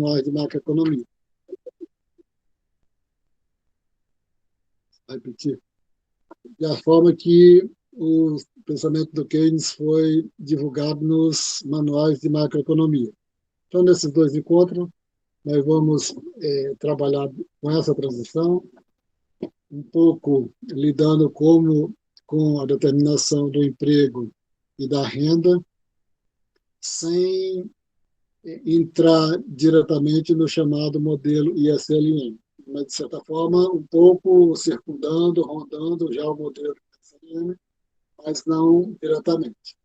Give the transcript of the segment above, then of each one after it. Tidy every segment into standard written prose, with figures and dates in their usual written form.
manuais de macroeconomia. Vou repetir. Da forma que o pensamento do Keynes foi divulgado nos manuais de macroeconomia. Então, nesses dois encontros, nós vamos trabalhar com essa transição, um pouco lidando com a determinação do emprego e da renda, sem entrar diretamente no chamado modelo ISLM, mas, de certa forma, um pouco circundando, rondando já o modelo ISLM, mas não diretamente.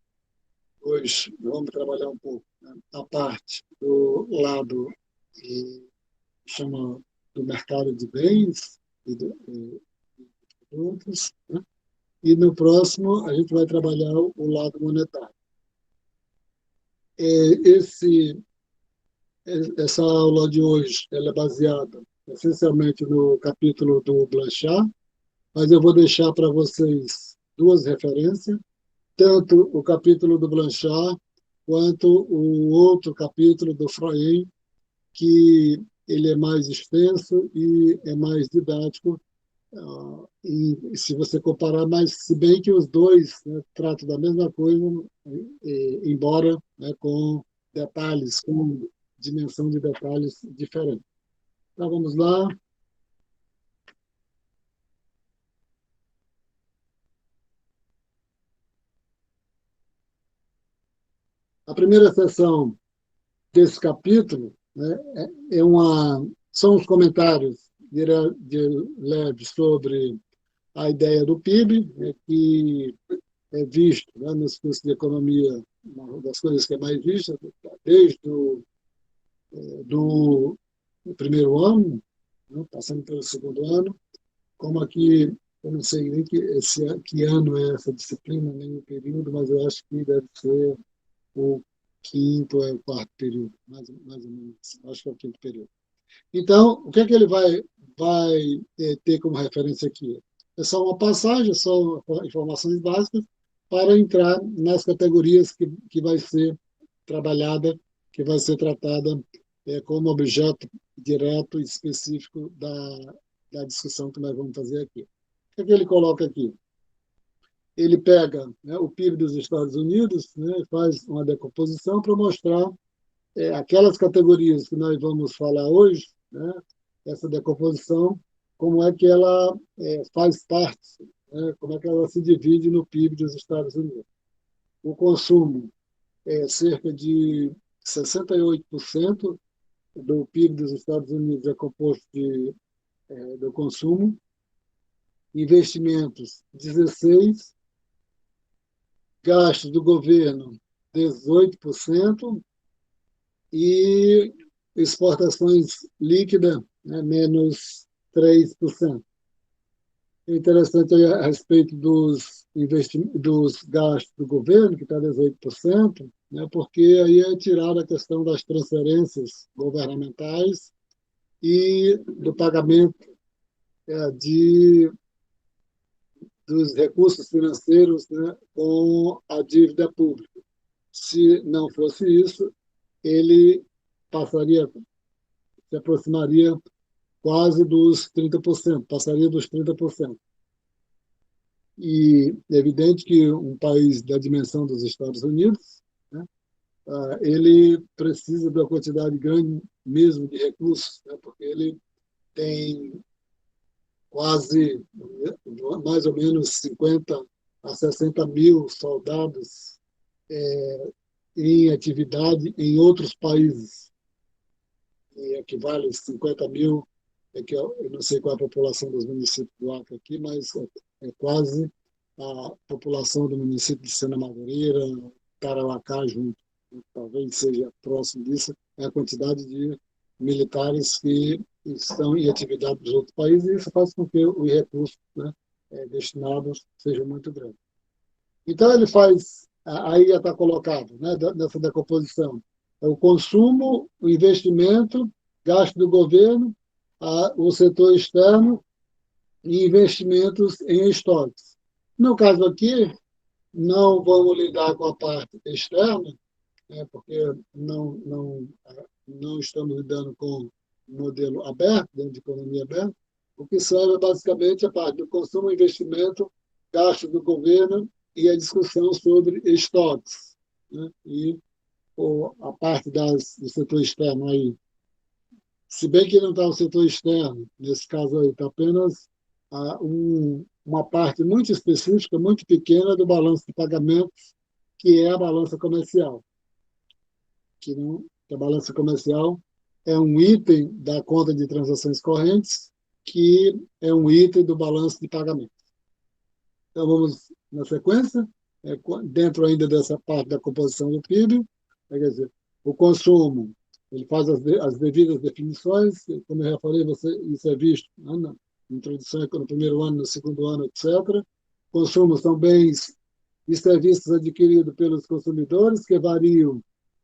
Hoje, vamos trabalhar um pouco, né, a parte do lado que chama do mercado de bens e de produtos, né? E no próximo a gente vai trabalhar o lado monetário. Esse Essa aula de hoje ela é baseada essencialmente no capítulo do Blanchard, mas eu vou deixar para vocês duas referências, tanto o capítulo do Blanchard quanto o outro capítulo do Freud, que ele é mais extenso e é mais didático, e se você comparar, mas se bem que os dois, né, tratam da mesma coisa, embora, né, com detalhes, com dimensão de detalhes diferente. Então, vamos lá. A primeira sessão desse capítulo, né, são os comentários de Leve sobre a ideia do PIB, né, que é visto, né, nos cursos de economia, uma das coisas que é mais vista, desde do primeiro ano, né, passando pelo segundo ano, como aqui, eu não sei nem que ano é essa disciplina, nem o período, mas eu acho que deve ser o quinto ou o quarto período, mais ou menos, acho que é o quinto período. Então, o que é que ele vai ter como referência aqui? É só uma passagem, é só informações básicas para entrar nas categorias que vai ser trabalhada, que vai ser tratada como objeto direto e específico da discussão que nós vamos fazer aqui. O que é que ele coloca aqui? Ele pega, né, o PIB dos Estados Unidos, né, faz uma decomposição para mostrar aquelas categorias que nós vamos falar hoje, né, essa decomposição, como é que ela faz parte, né, como é que ela se divide no PIB dos Estados Unidos. O consumo é cerca de 68% do PIB dos Estados Unidos é composto do consumo, investimentos 16%, gastos do governo 18%, e exportações líquidas, né, menos 3%. É interessante a respeito dos gastos do governo, que está 18%, né, porque aí é tirada a questão das transferências governamentais e do pagamento de dos recursos financeiros, né, com a dívida pública. Se não fosse isso, ele passaria, se aproximaria quase dos 30%, passaria dos 30%. E é evidente que um país da dimensão dos Estados Unidos, né, ele precisa de uma quantidade grande mesmo de recursos, né, porque ele tem quase, mais ou menos 50 a 60 mil soldados em atividade em outros países, e equivale a 50 mil, que eu não sei qual é a população dos municípios do Acre aqui, mas é quase a população do município de Sena Madureira, Tarauacá junto, talvez seja próximo disso, é a quantidade de militares que estão em atividade nos outros países, e isso faz com que os recursos, né, destinados sejam muito grandes. Então, ele faz, aí já está colocado, né, nessa decomposição, o consumo, o investimento, gasto do governo, o setor externo e investimentos em estoques. No caso aqui, não vamos lidar com a parte externa, né, porque não não estamos lidando com um modelo aberto, dentro de economia aberta, o que serve é basicamente a parte do consumo, investimento, gasto do governo e a discussão sobre estoques, né? E a parte do setor externo aí, se bem que não está o setor externo, nesse caso aí, está apenas uma parte muito específica, muito pequena do balanço de pagamentos, que é a balança comercial. Que a balança comercial é um item da conta de transações correntes, que é um item do balanço de pagamento. Então, vamos na sequência, dentro ainda dessa parte da composição do PIB, quer dizer, o consumo, ele faz as devidas definições, como eu já falei, isso é visto, né, na introdução no primeiro ano, no segundo ano, etc. Consumo são bens e serviços adquiridos pelos consumidores, que variam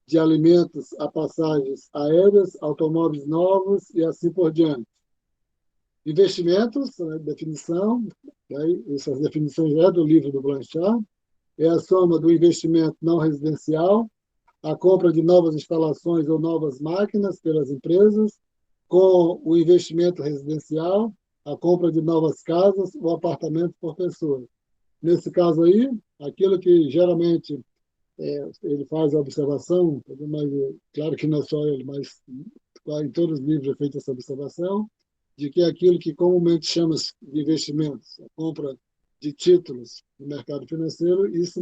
de alimentos a passagens aéreas, automóveis novos e assim por diante. Investimentos, né, definição, né, essas definições é do livro do Blanchard, é a soma do investimento não residencial, a compra de novas instalações ou novas máquinas pelas empresas, com o investimento residencial, a compra de novas casas ou apartamentos por pessoa. Nesse caso aí, aquilo que geralmente ele faz a observação, mas claro que não é só ele, mas em todos os livros é feita essa observação, de que aquilo que comumente chama de investimentos, a compra de títulos no mercado financeiro, isso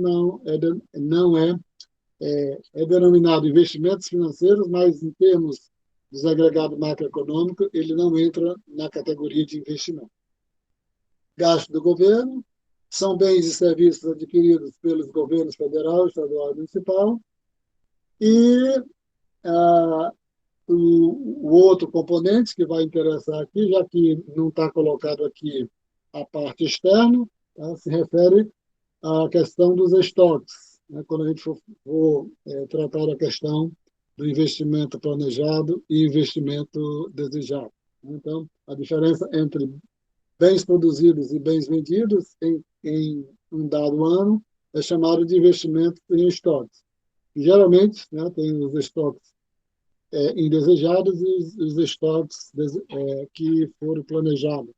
é denominado investimentos financeiros, mas em termos dos agregados macroeconômicos, ele não entra na categoria de investimento. Gasto do governo são bens e serviços adquiridos pelos governos federal, estadual e municipal, e o outro componente que vai interessar aqui, já que não está colocado aqui a parte externa, tá, se refere à questão dos estoques, né, quando a gente for tratar a questão do investimento planejado e investimento desejado. Então, a diferença entre bens produzidos e bens vendidos em um dado ano é chamado de investimento em estoques. E, geralmente, né, tem os estoques indesejados e os estoques que foram planejados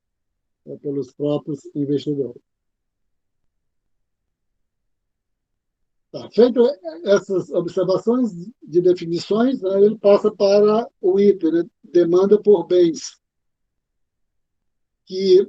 pelos próprios investidores. Tá. Feito essas observações de definições, né, ele passa para o item, né, demanda por bens, que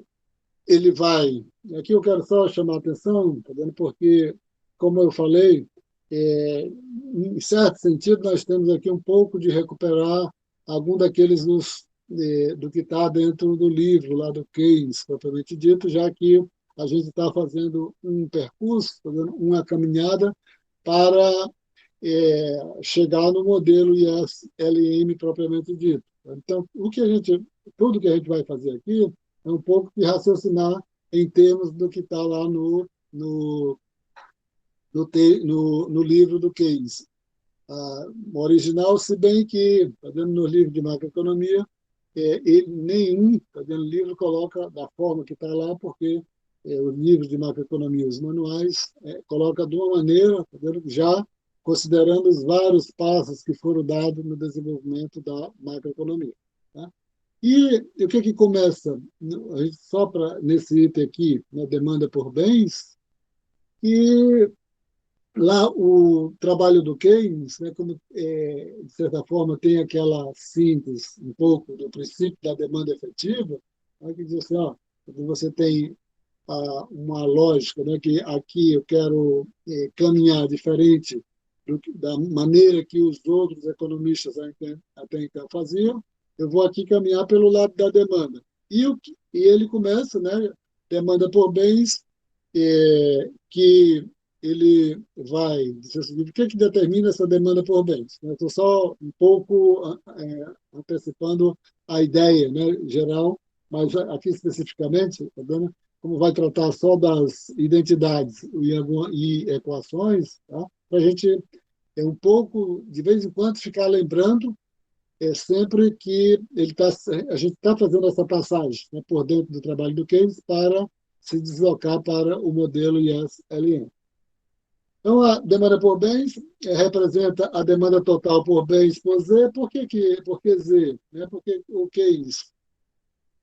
ele vai... Aqui eu quero só chamar a atenção, tá vendo? Porque, como eu falei, em certo sentido, nós temos aqui um pouco de recuperar algum daqueles do que está dentro do livro, lá do Keynes, propriamente dito, já que a gente está fazendo um percurso, fazendo uma caminhada para chegar no modelo IS-LM propriamente dito. Então, tudo que a gente vai fazer aqui é um pouco de raciocinar em termos do que está lá no livro do Keynes. O original, se bem que, no livro de macroeconomia, nenhum livro coloca da forma que está lá, porque os livros de macroeconomia, os manuais, coloca de uma maneira, já considerando os vários passos que foram dados no desenvolvimento da macroeconomia. Tá? E o que começa? Só nesse item aqui, na demanda por bens, e lá o trabalho do Keynes, né, como, de certa forma, tem aquela síntese um pouco do princípio da demanda efetiva, né, que diz assim, ó, você tem uma lógica, né, que aqui eu quero caminhar diferente da maneira que os outros economistas até então faziam, eu vou aqui caminhar pelo lado da demanda. E ele começa, né, demanda por bens, que ele vai dizer o seguinte: o que determina essa demanda por bens? Estou só um pouco antecipando a ideia, né, geral, mas aqui especificamente, tá vendo? Como vai tratar só das identidades e equações, tá? Para a gente um pouco, de vez em quando, ficar lembrando sempre que a gente está fazendo essa passagem, né, por dentro do trabalho do Keynes para se deslocar para o modelo IS-LM. Então, a demanda por bens representa a demanda total por bens por Z. Por que Z? Né? Porque o Keynes,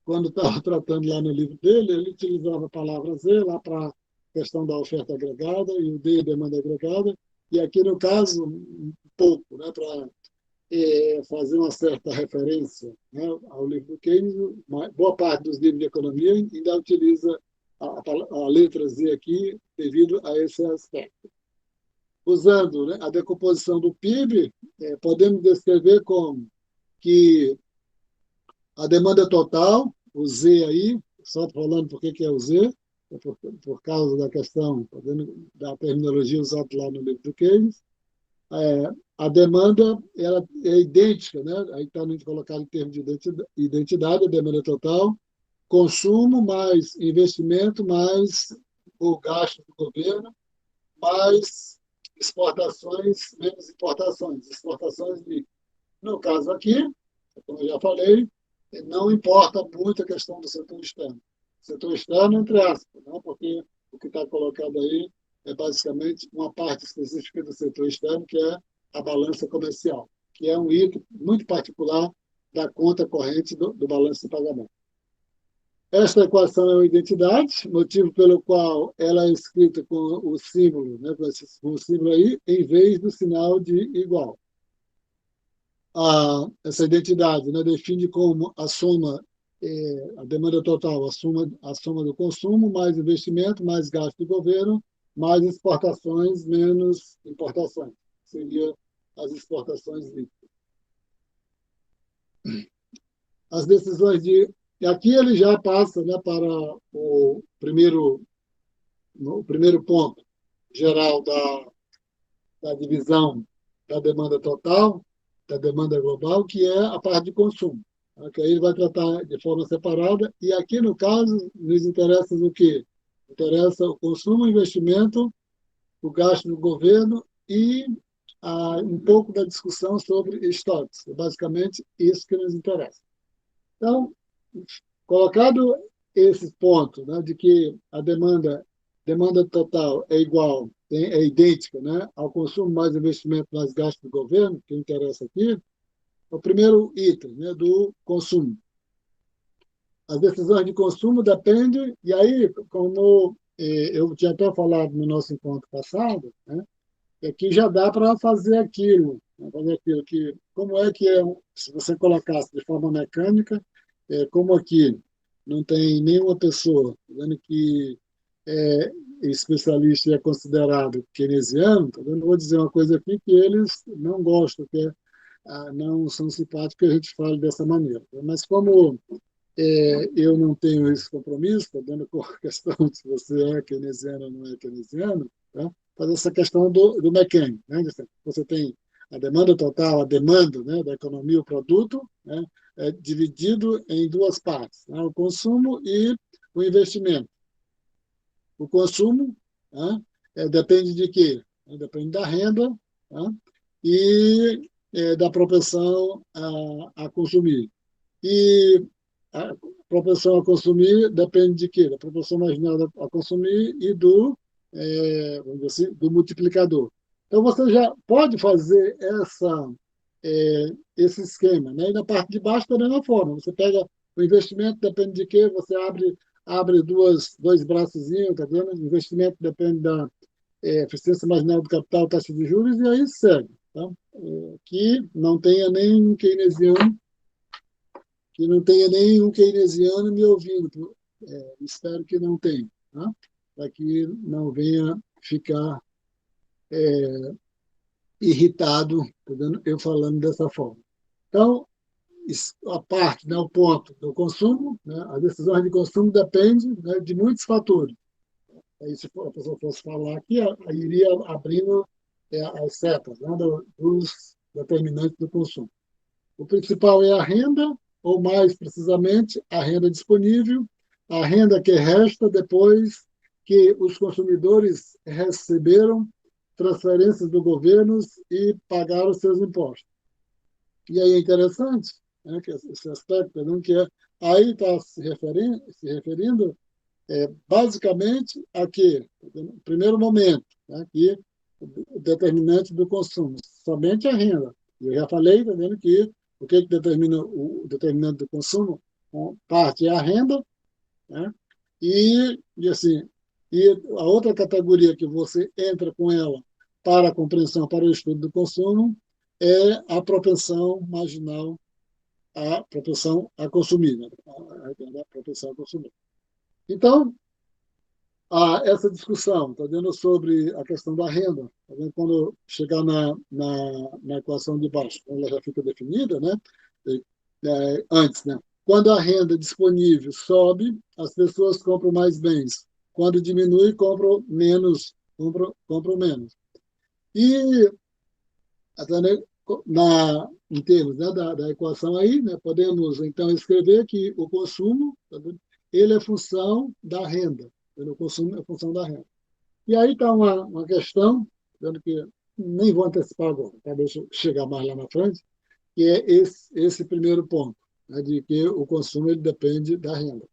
quando estava tratando lá no livro dele, ele utilizava a palavra Z lá para a questão da oferta agregada e o D, demanda agregada, e aqui, no caso, um pouco, né, para fazer uma certa referência, né, ao livro do Keynes. Boa parte dos livros de economia ainda utiliza a letra Z aqui devido a esse aspecto. Usando, né, a decomposição do PIB, podemos descrever como que a demanda total, o Z aí, só falando por que é o Z, por causa da questão da terminologia usada lá no livro do Keynes. A demanda ela é idêntica, né? Aí está colocado em termos de identidade, a demanda total, consumo mais investimento mais o gasto do governo, mais exportações menos importações, exportações líquidas. No caso aqui, como eu já falei, não importa muito a questão do setor externo. Setor externo, entre aspas, né? Porque o que está colocado aí é basicamente uma parte específica do setor externo, que é a balança comercial, que é um item muito particular da conta corrente do balanço de pagamento. Esta equação é uma identidade, motivo pelo qual ela é escrita com o símbolo, né, com o símbolo aí, em vez do sinal de igual. Essa identidade, né, define como a soma, a demanda total, a soma do consumo, mais investimento, mais gasto do governo, mais exportações, menos importações. Seria as exportações líquidas. As decisões de... E aqui ele já passa, né, para o primeiro ponto geral da divisão da demanda total, da demanda global, que é a parte de consumo. Que aí ele vai tratar de forma separada. E aqui, no caso, nos interessa o quê? Interessa o consumo, o investimento, o gasto do governo e um pouco da discussão sobre estoques. É basicamente isso que nos interessa. Então, colocado esse ponto, né, de que a demanda total é igual, é idêntica, né, ao consumo mais investimento mais gasto do governo, que interessa aqui, é o primeiro item, né, do consumo. As decisões de consumo dependem, e aí, como eu tinha até falado no nosso encontro passado, né, é que já dá para fazer aquilo, né, que, como é que é, se você colocasse de forma mecânica, como aqui não tem nenhuma pessoa dizendo que é especialista e é considerado keynesiano, tá vendo? Vou dizer uma coisa aqui que eles não gostam, que não são simpáticos que a gente fale dessa maneira. Mas como eu não tenho esse compromisso, tá vendo, com a questão de se você é keynesiano ou não é keynesiano, tá? Faz essa questão do mecânico, né? Você tem a demanda total, a demanda, né, da economia, o produto, né, é dividido em duas partes, né, o consumo e o investimento. O consumo, né, depende de quê? Depende da renda, né, e da propensão a consumir. E a propensão a consumir depende de quê? Da propensão marginal a consumir e vamos dizer assim, do multiplicador. Então, você já pode fazer esse esquema. Né? E na parte de baixo, da mesma forma. Você pega o investimento, depende de quê? Você abre dois braçozinhos, tá vendo? O investimento depende da eficiência marginal do capital, taxa de juros, e aí segue. Tá? Que não tenha nem keynesiano me ouvindo. Espero que não tenha, tá? Para que não venha ficar irritado, tá vendo? Eu falando dessa forma. Então, a parte, né, o ponto do consumo, né, as decisões de consumo dependem, né, de muitos fatores. Aí, se a pessoa fosse falar aqui, aí iria abrindo as setas, né, dos determinantes do consumo. O principal é a renda, ou mais precisamente, a renda disponível, a renda que resta depois que os consumidores receberam transferências do governo e pagaram seus impostos. E aí é interessante, né, que esse aspecto, né, que aí está se referindo basicamente a quê? No primeiro momento, né, que o determinante do consumo, somente a renda. Eu já falei, tá vendo, que o que determina o determinante do consumo? Parte é a renda, né? Assim, e a outra categoria que você entra com ela para a compreensão, para o estudo do consumo, é a propensão marginal, a propensão a consumir, né? A propensão a consumir. Então, essa discussão, está vendo, sobre a questão da renda, tá vendo, quando chegar na equação de baixo, ela já fica definida, né? Antes, né? Quando a renda disponível sobe, as pessoas compram mais bens. Quando diminui, compram menos, compram menos. E até, né, em termos, né, da equação aí, né, podemos então escrever que o consumo, tá vendo, ele é função da renda. O consumo é função da renda. E aí está uma questão, vendo que nem vou antecipar agora, tá? Deixa eu chegar mais lá na frente, que é esse primeiro ponto, né, de que o consumo ele depende da renda.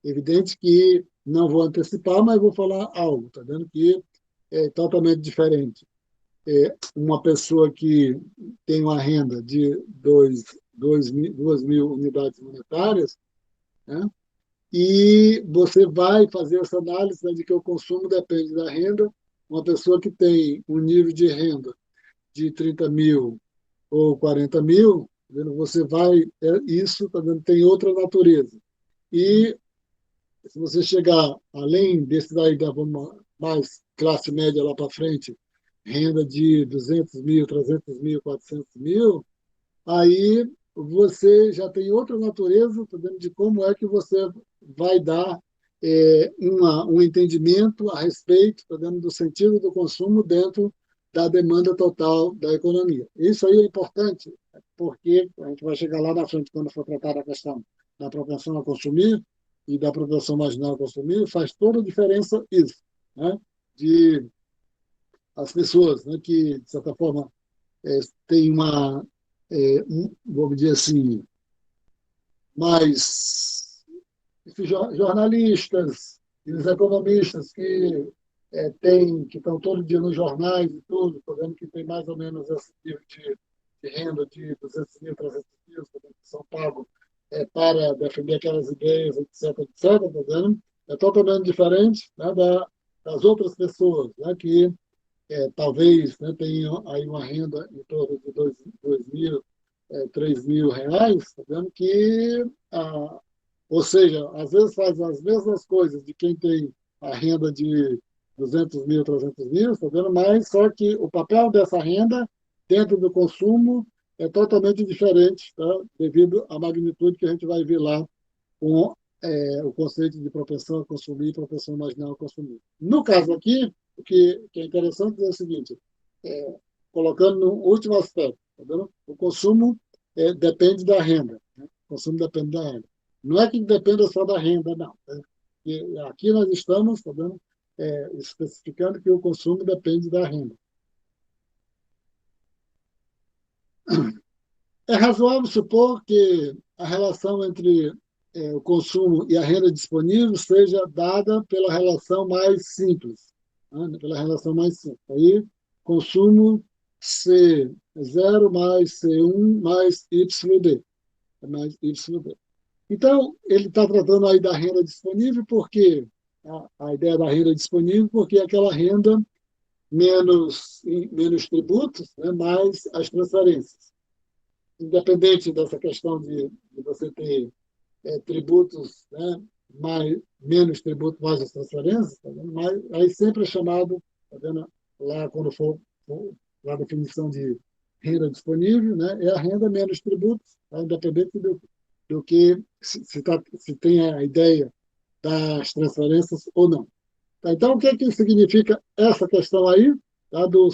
Evidente que não vou antecipar, mas vou falar algo, tá vendo, que é totalmente diferente. Uma pessoa que tem uma renda de 2.000 unidades monetárias, né, e você vai fazer essa análise, né, de que o consumo depende da renda. Uma pessoa que tem um nível de renda de 30 mil ou 40 mil, você vai, isso tá vendo, tem outra natureza. E se você chegar além desse daí, da mais classe média lá para frente, renda de 200 mil, 300 mil, 400 mil, aí você já tem outra natureza, tá vendo, de como é que você vai dar um entendimento a respeito, tá vendo, do sentido do consumo dentro da demanda total da economia. Isso aí é importante, porque a gente vai chegar lá na frente, quando for tratar da questão da propensão a consumir e da propensão marginal a consumir, faz toda a diferença isso, né? De as pessoas, né, que, de certa forma, têm vamos dizer assim, mais jornalistas e os economistas que estão todo dia nos jornais e tudo, estou vendo que tem mais ou menos esse nível de renda de 200 mil, 300 mil, que são pagos para defender aquelas ideias, etc., etc., tá vendo? É totalmente diferente, né, das outras pessoas, né, que talvez, né, tenham aí uma renda em torno de 2.000, 3.000 reais, tá vendo? Ou seja, às vezes faz as mesmas coisas de quem tem a renda de 200 mil, 300 mil, tá vendo? Mas só que o papel dessa renda dentro do consumo é totalmente diferente, tá? Devido à magnitude que a gente vai ver lá com o conceito de propensão a consumir e propensão marginal a consumir. No caso aqui, o que é interessante é o seguinte, colocando no último aspecto, tá vendo? O consumo depende da renda, né? O consumo depende da renda. Não é que dependa só da renda, não. Né? E aqui nós estamos, tá vendo, especificando que o consumo depende da renda. É razoável supor que a relação entre o consumo e a renda disponível seja dada pela relação mais simples, né? Pela relação mais simples. Aí, consumo C0 mais C1 mais YD. Mais YD. Então, ele está tratando aí da renda disponível, porque a ideia da renda disponível, porque é aquela renda menos tributos, né, mais as transferências. Independente dessa questão de você ter tributos, né, menos tributos, mais as transferências, tá vendo? Mas aí sempre é chamado, tá vendo? Lá quando for a definição de renda disponível, né, é a renda menos tributos, tá? Independente do que se tem a ideia das transferências ou não. Tá? Então, o que significa essa questão aí, tá? Do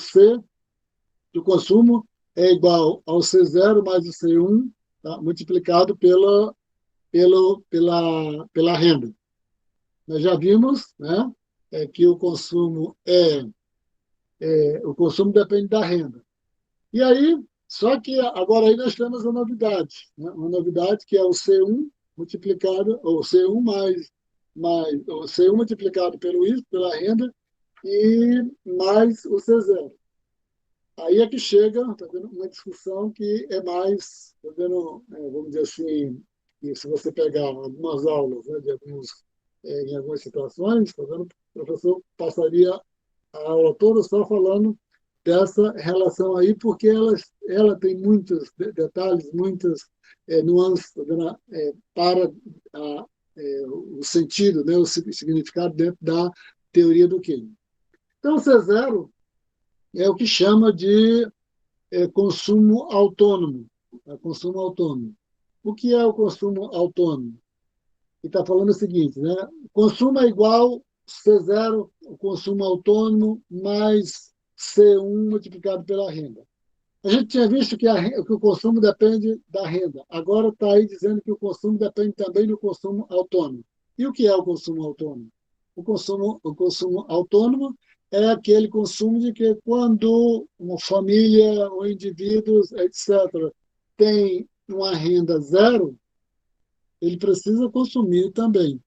consumo é igual ao C0 mais o C1, tá? Multiplicado pela renda. Nós já vimos, né, que o consumo depende da renda. E aí, só que agora aí nós temos uma novidade, né? Uma novidade que é o C1 multiplicado, ou C1 o C1 multiplicado pelo isso, pela renda, e mais o C0. Aí é que chega, tá vendo, uma discussão que é mais, tá vendo, vamos dizer assim, que se você pegar algumas aulas, né, em algumas situações, tá vendo, o professor passaria a aula toda só falando dessa relação aí, porque ela tem muitos detalhes, muitas nuances, tá vendo, para a, o sentido, né, o significado dentro da teoria do Keynes. Então, o C0 é o que chama de consumo autônomo. Consumo autônomo. O que é o consumo autônomo? Ele está falando o seguinte, né? Consumo é igual C0, o consumo autônomo, mais C1 multiplicado pela renda. A gente tinha visto que o consumo depende da renda. Agora está aí dizendo que o consumo depende também do consumo autônomo. E o que é o consumo autônomo? O consumo autônomo é aquele consumo de que quando uma família ou indivíduos, etc., tem uma renda zero, ele precisa consumir também.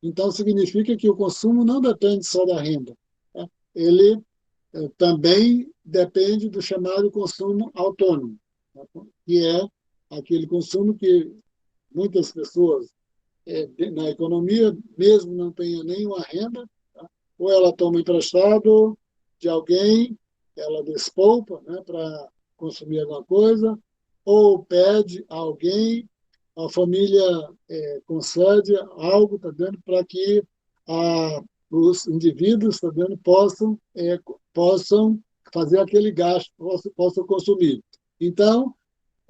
Então, significa que o consumo não depende só da renda. Tá? Ele também depende do chamado consumo autônomo, tá? Que é aquele consumo que muitas pessoas na economia, mesmo não tenha nenhuma renda, tá? Ou ela toma emprestado de alguém, ela despolpa, né, para consumir alguma coisa, ou pede a alguém, a família concede algo, tá dando para que os indivíduos, tá dando, possam fazer aquele gasto, possam consumir. Então,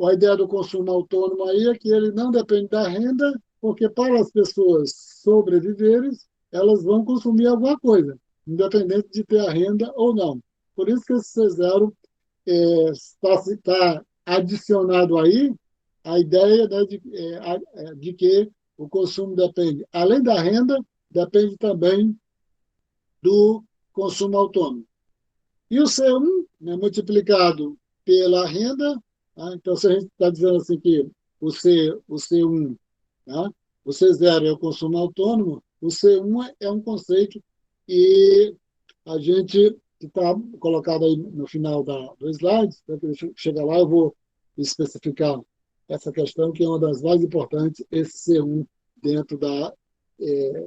a ideia do consumo autônomo aí é que ele não depende da renda, porque para as pessoas sobreviverem, elas vão consumir alguma coisa, independente de ter a renda ou não. Por isso que esse C0 está adicionado aí a ideia, né, de que o consumo depende, além da renda, depende também do consumo autônomo. E o C1, né, multiplicado pela renda, tá? Então, se a gente está dizendo assim que o C1, tá? O C0 é o consumo autônomo, o C1 é um conceito que a gente está colocado aí no final do slide, para que chegar lá eu vou especificar essa questão, que é uma das mais importantes, esse C1 dentro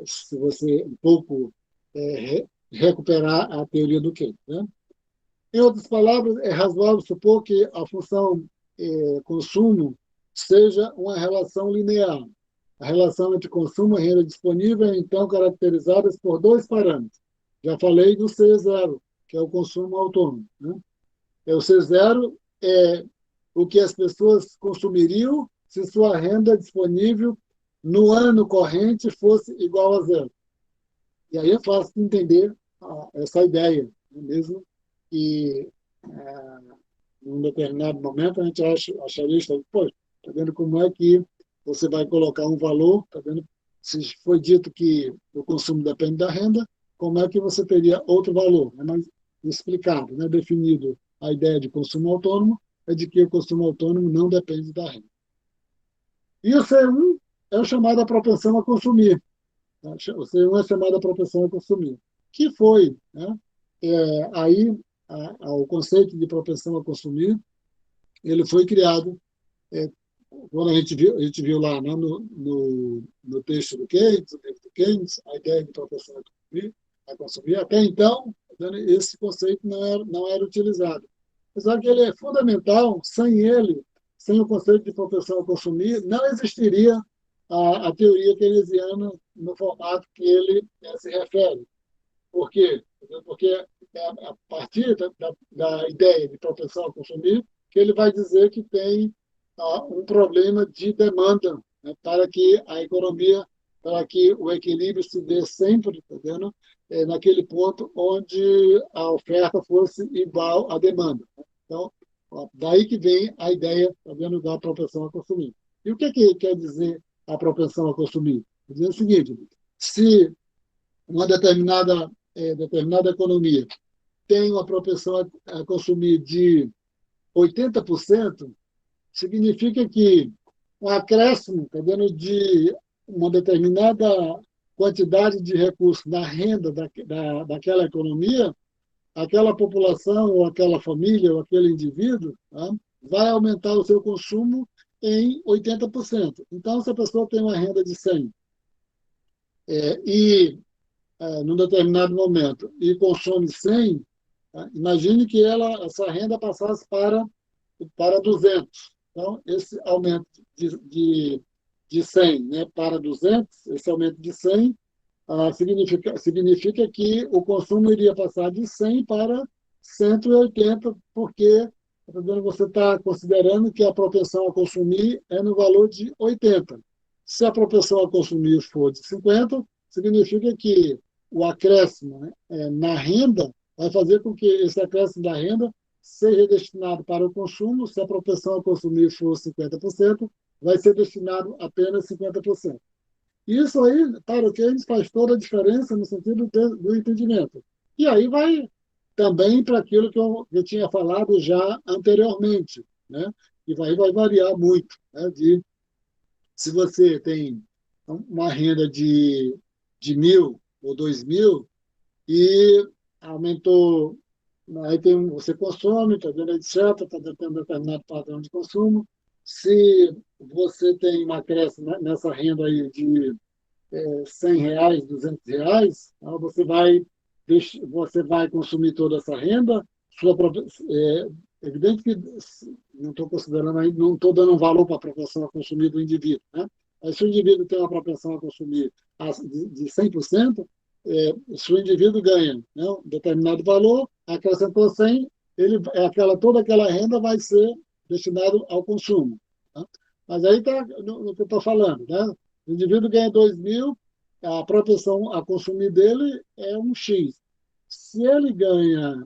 se você um pouco recuperar a teoria do Keynes, né? Em outras palavras, é razoável supor que a função consumo seja uma relação linear. A relação entre consumo e renda disponível é, então, caracterizada por dois parâmetros. Já falei do C0, que é o consumo autônomo, né? O C0 é o que as pessoas consumiriam se sua renda disponível no ano corrente fosse igual a zero. E aí é fácil de entender essa ideia, mesmo que em um determinado momento a gente acharia isso, pô, está vendo como é que você vai colocar um valor, está vendo? Se foi dito que o consumo depende da renda, como é que você teria outro valor? É mais explicado, né? Definido a ideia de consumo autônomo, é de que o consumo autônomo não depende da renda. E o C1 é o chamado a propensão a consumir. Tá? O C1 é chamado a propensão a consumir. Que foi, né? Aí o conceito de propensão a consumir, ele foi criado quando a gente viu lá, né, no texto do Keynes, do livro do Keynes, a ideia de propensão a consumir. Até então, esse conceito não era utilizado. Apesar que ele é fundamental, sem ele, sem o conceito de propensão a consumir, não existiria a teoria keynesiana no formato que ele se refere. Por quê? Porque é a partir da ideia de propensão a consumir que ele vai dizer que tem um problema de demanda, né, para que a economia, para que o equilíbrio se dê sempre, tá vendo? Naquele ponto onde a oferta fosse igual à demanda. Então, daí que vem a ideia, tá vendo, da propensão a consumir. E o que quer dizer a propensão a consumir? Quer dizer o seguinte: se uma determinada economia tem uma propensão a consumir de 80%, significa que um acréscimo, tá vendo, de uma determinada quantidade de recursos na renda daquela economia aquela população, ou aquela família, ou aquele indivíduo, tá, vai aumentar o seu consumo em 80%. Então, se a pessoa tem uma renda de 100 e, num determinado momento, e consome 100, tá, imagine que essa renda passasse para 200. Então, esse aumento de 100, né, para 200, esse aumento de 100 significa que o consumo iria passar de 100 para 180, porque você está considerando que a propensão a consumir é no valor de 80. Se a propensão a consumir for de 50, significa que o acréscimo, né, na renda vai fazer com que esse acréscimo da renda seja destinado para o consumo. Se a propensão a consumir for 50%, vai ser destinado apenas 50%. Isso aí, para o Keynes, faz toda a diferença no sentido do entendimento. E aí vai também para aquilo que eu tinha falado já anteriormente, né? E vai variar muito, né? Se você tem uma renda de 1.000 ou 2.000 e aumentou, aí você consome, está dando etc., está tendo um determinado padrão de consumo. Se você tem uma acréscimo nessa renda aí de R$ 100, R$ 200, você vai consumir toda essa renda. É evidente que não estou considerando aí, não estou dando um valor para a propensão a consumir do indivíduo, né? Mas se o indivíduo tem uma propensão a consumir de 100%, se o indivíduo ganha, né, um determinado valor, acrescentou 100, toda aquela renda vai ser destinada ao consumo. Tá? Mas aí está no que eu estou falando, né? O indivíduo ganha 2.000, a propensão a consumir dele é um X. Se ele ganha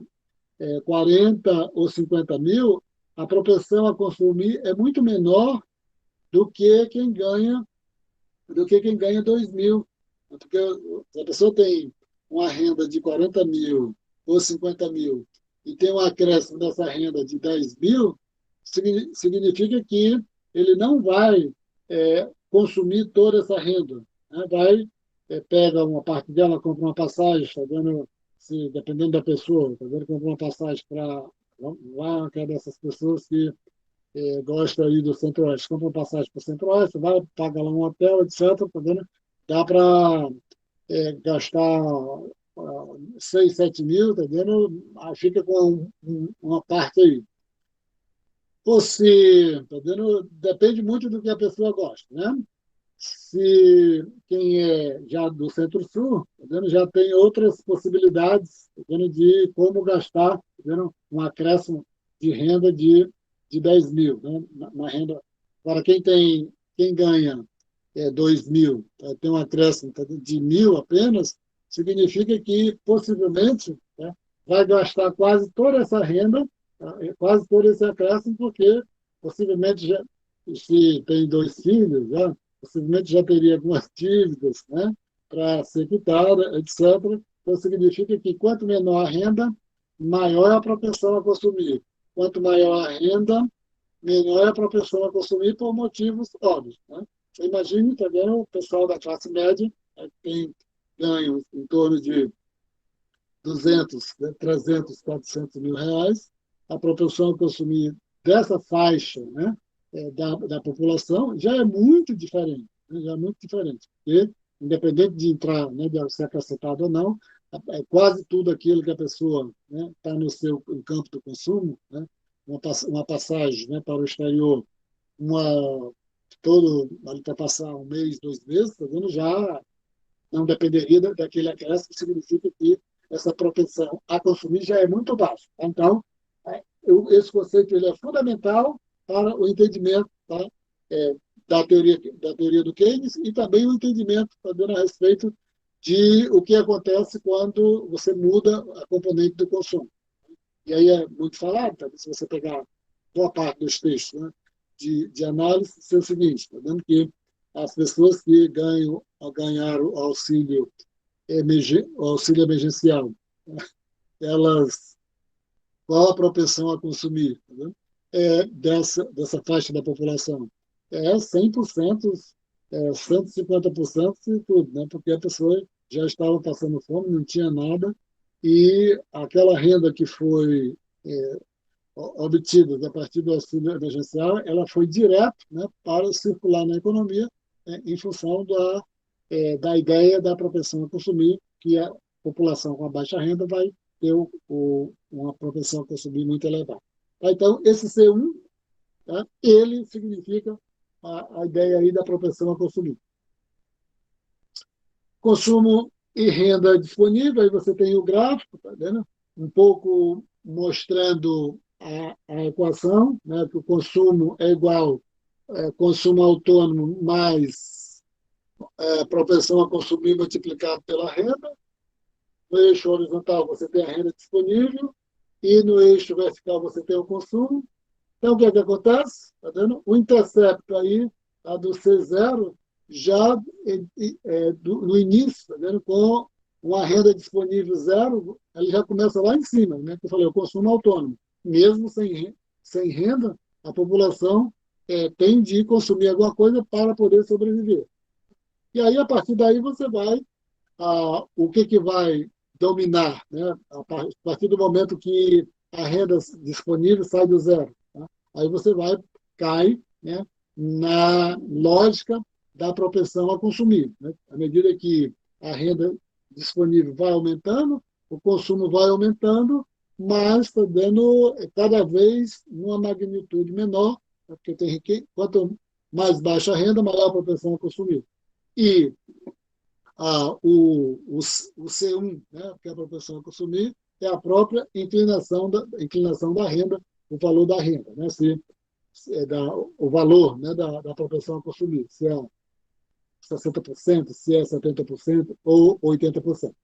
40 ou 50 mil, a propensão a consumir é muito menor do que quem ganha 2.000. Porque se a pessoa tem uma renda de 40 mil ou 50 mil e tem um acréscimo dessa renda de 10.000, significa que ele não vai consumir toda essa renda, né? Pega uma parte dela, compra uma passagem, tá vendo, dependendo da pessoa, tá vendo, compra uma passagem para uma dessas pessoas que gosta aí do Centro-Oeste, compra uma passagem para o Centro-Oeste, vai, paga lá um hotel, etc., tá vendo? Dá para gastar 6, 7 mil, tá vendo? Aí fica com uma parte aí. Você, tá vendo? Depende muito do que a pessoa gosta, né? Se quem é já do Centro-Sul, tá vendo? Já tem outras possibilidades, tá vendo? De como gastar, tá vendo? Um acréscimo de renda de 10.000, né? Na renda. Para quem ganha 2.000, tá? Tem um acréscimo de 1.000 apenas, significa que possivelmente, né, vai gastar quase toda essa renda, tá? Quase todo esse acréscimo, porque possivelmente se tem 2 filhos, já, possivelmente já teria algumas dívidas, né, para ser quitada, etc. Então, significa que quanto menor a renda, maior é a propensão a consumir. Quanto maior a renda, menor é a propensão a consumir por motivos óbvios, né? Você imagine também o pessoal da classe média, tem ganhos em torno de 200, 300, 400 mil reais, a propensão a consumir dessa faixa, né, da população já é muito diferente, né, já é muito diferente, porque, independente de entrar, né, de ser acrescentado ou não, quase tudo aquilo que a pessoa está, né, no seu no campo do consumo, né, uma passagem, né, para o exterior, uma todo ali para passar um mês, 2 meses, tá vendo? Já não dependeria daquele acréscimo, significa que essa propensão a consumir já é muito baixa. Tá? Então, esse conceito ele é fundamental para o entendimento, tá? é, da teoria do Keynes e também o entendimento, tá vendo, a respeito de o que acontece quando você muda a componente do consumo. E aí é muito falado, tá? Se você pegar boa parte dos textos, né, de análise, é o seguinte, tá vendo que as pessoas que ganharam o auxílio emergencial, né, elas, qual a propensão a consumir, tá vendo? Dessa faixa da população? 100%, 150% de tudo, né? Porque a pessoa já estava passando fome, não tinha nada, e aquela renda que foi obtida a partir do auxílio emergencial, ela foi direto, né, para circular na economia, em função da ideia da propensão a consumir, que a população com a baixa renda vai ter uma propensão a consumir muito elevada. Então, esse C1, tá, ele significa a ideia aí da propensão a consumir. Consumo e renda disponível, aí você tem o gráfico, tá vendo? Um pouco mostrando a equação, né, que o consumo é igual consumo autônomo mais propensão a consumir multiplicado pela renda. No eixo horizontal você tem a renda disponível e no eixo vertical você tem o consumo. Então, o que é que acontece? Tá vendo? O intercepto aí, tá, do C0, já no início, tá vendo? Com uma renda disponível zero, ele já começa lá em cima, né? Que eu falei, o consumo autônomo. Mesmo sem renda, a população tem de consumir alguma coisa para poder sobreviver. E aí, a partir daí, você vai, o que vai dominar, né? A partir do momento que a renda disponível sai do zero. Tá? Aí você cai, né, na lógica da propensão a consumir. Né? À medida que a renda disponível vai aumentando, o consumo vai aumentando, mas está dando cada vez uma magnitude menor, né? Porque quanto mais baixa a renda, maior a propensão a consumir. E o C1, né, que é a propensão a consumir, é a própria inclinação da renda, o valor da renda, né, se é o valor, né, da propensão a consumir, se é 60%, se é 70% ou 80%.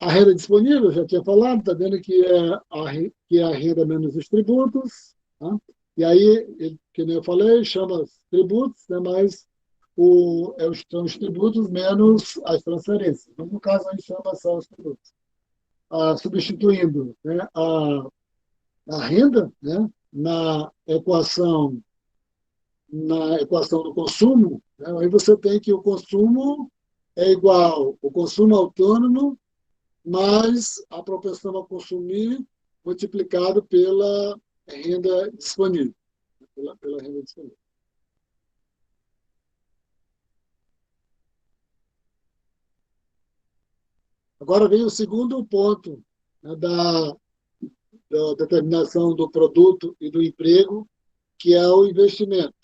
A renda disponível, eu já tinha falado, está vendo que é a renda menos os tributos. Tá? E aí, que nem eu falei, chama tributos, né, mas são os tributos menos as transferências. Mas, no caso, a gente chama só os tributos. Substituindo, né, a renda, né, na equação do consumo, né, aí você tem que o consumo é igual o consumo autônomo mais a propensão a consumir multiplicado pela renda disponível. Pela renda disponível. Agora vem o segundo ponto, né, da determinação do produto e do emprego, que é o investimento.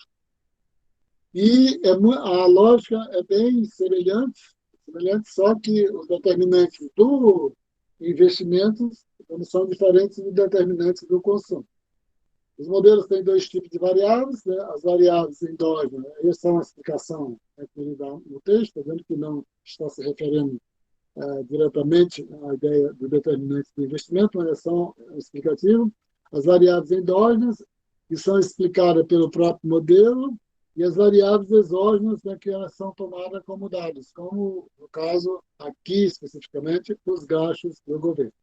E a lógica é bem semelhante, só que os determinantes do investimento são diferentes dos determinantes do consumo. Os modelos têm dois tipos de variáveis, né? As variáveis endógenas, essa é uma explicação, né, que ele dá no texto, vendo que não está se referindo diretamente à ideia do determinante do investimento, mas é só explicativo. As variáveis endógenas, que são explicadas pelo próprio modelo, e as variáveis exógenas, né, que elas são tomadas como dados, como, no caso, aqui especificamente, os gastos do governo.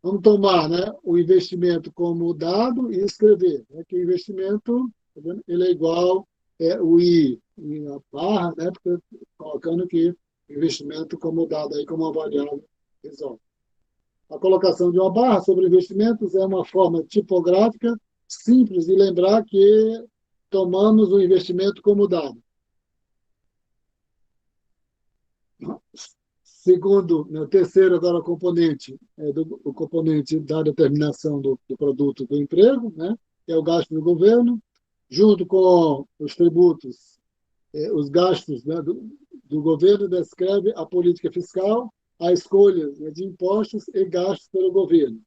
Vamos tomar, né, o investimento como dado e escrever, né, que o investimento, tá vendo, ele é igual o I em a barra, né, porque colocando aqui investimento como dado aí como uma variável resolve. A colocação de uma barra sobre investimentos é uma forma tipográfica simples de lembrar que tomamos o investimento como dado. Segundo, né, o terceiro agora componente, o componente da determinação do produto do emprego, né, que é o gasto do governo, junto com os tributos, os gastos, né, do governo descreve a política fiscal, a escolha, né, de impostos e gastos pelo governo.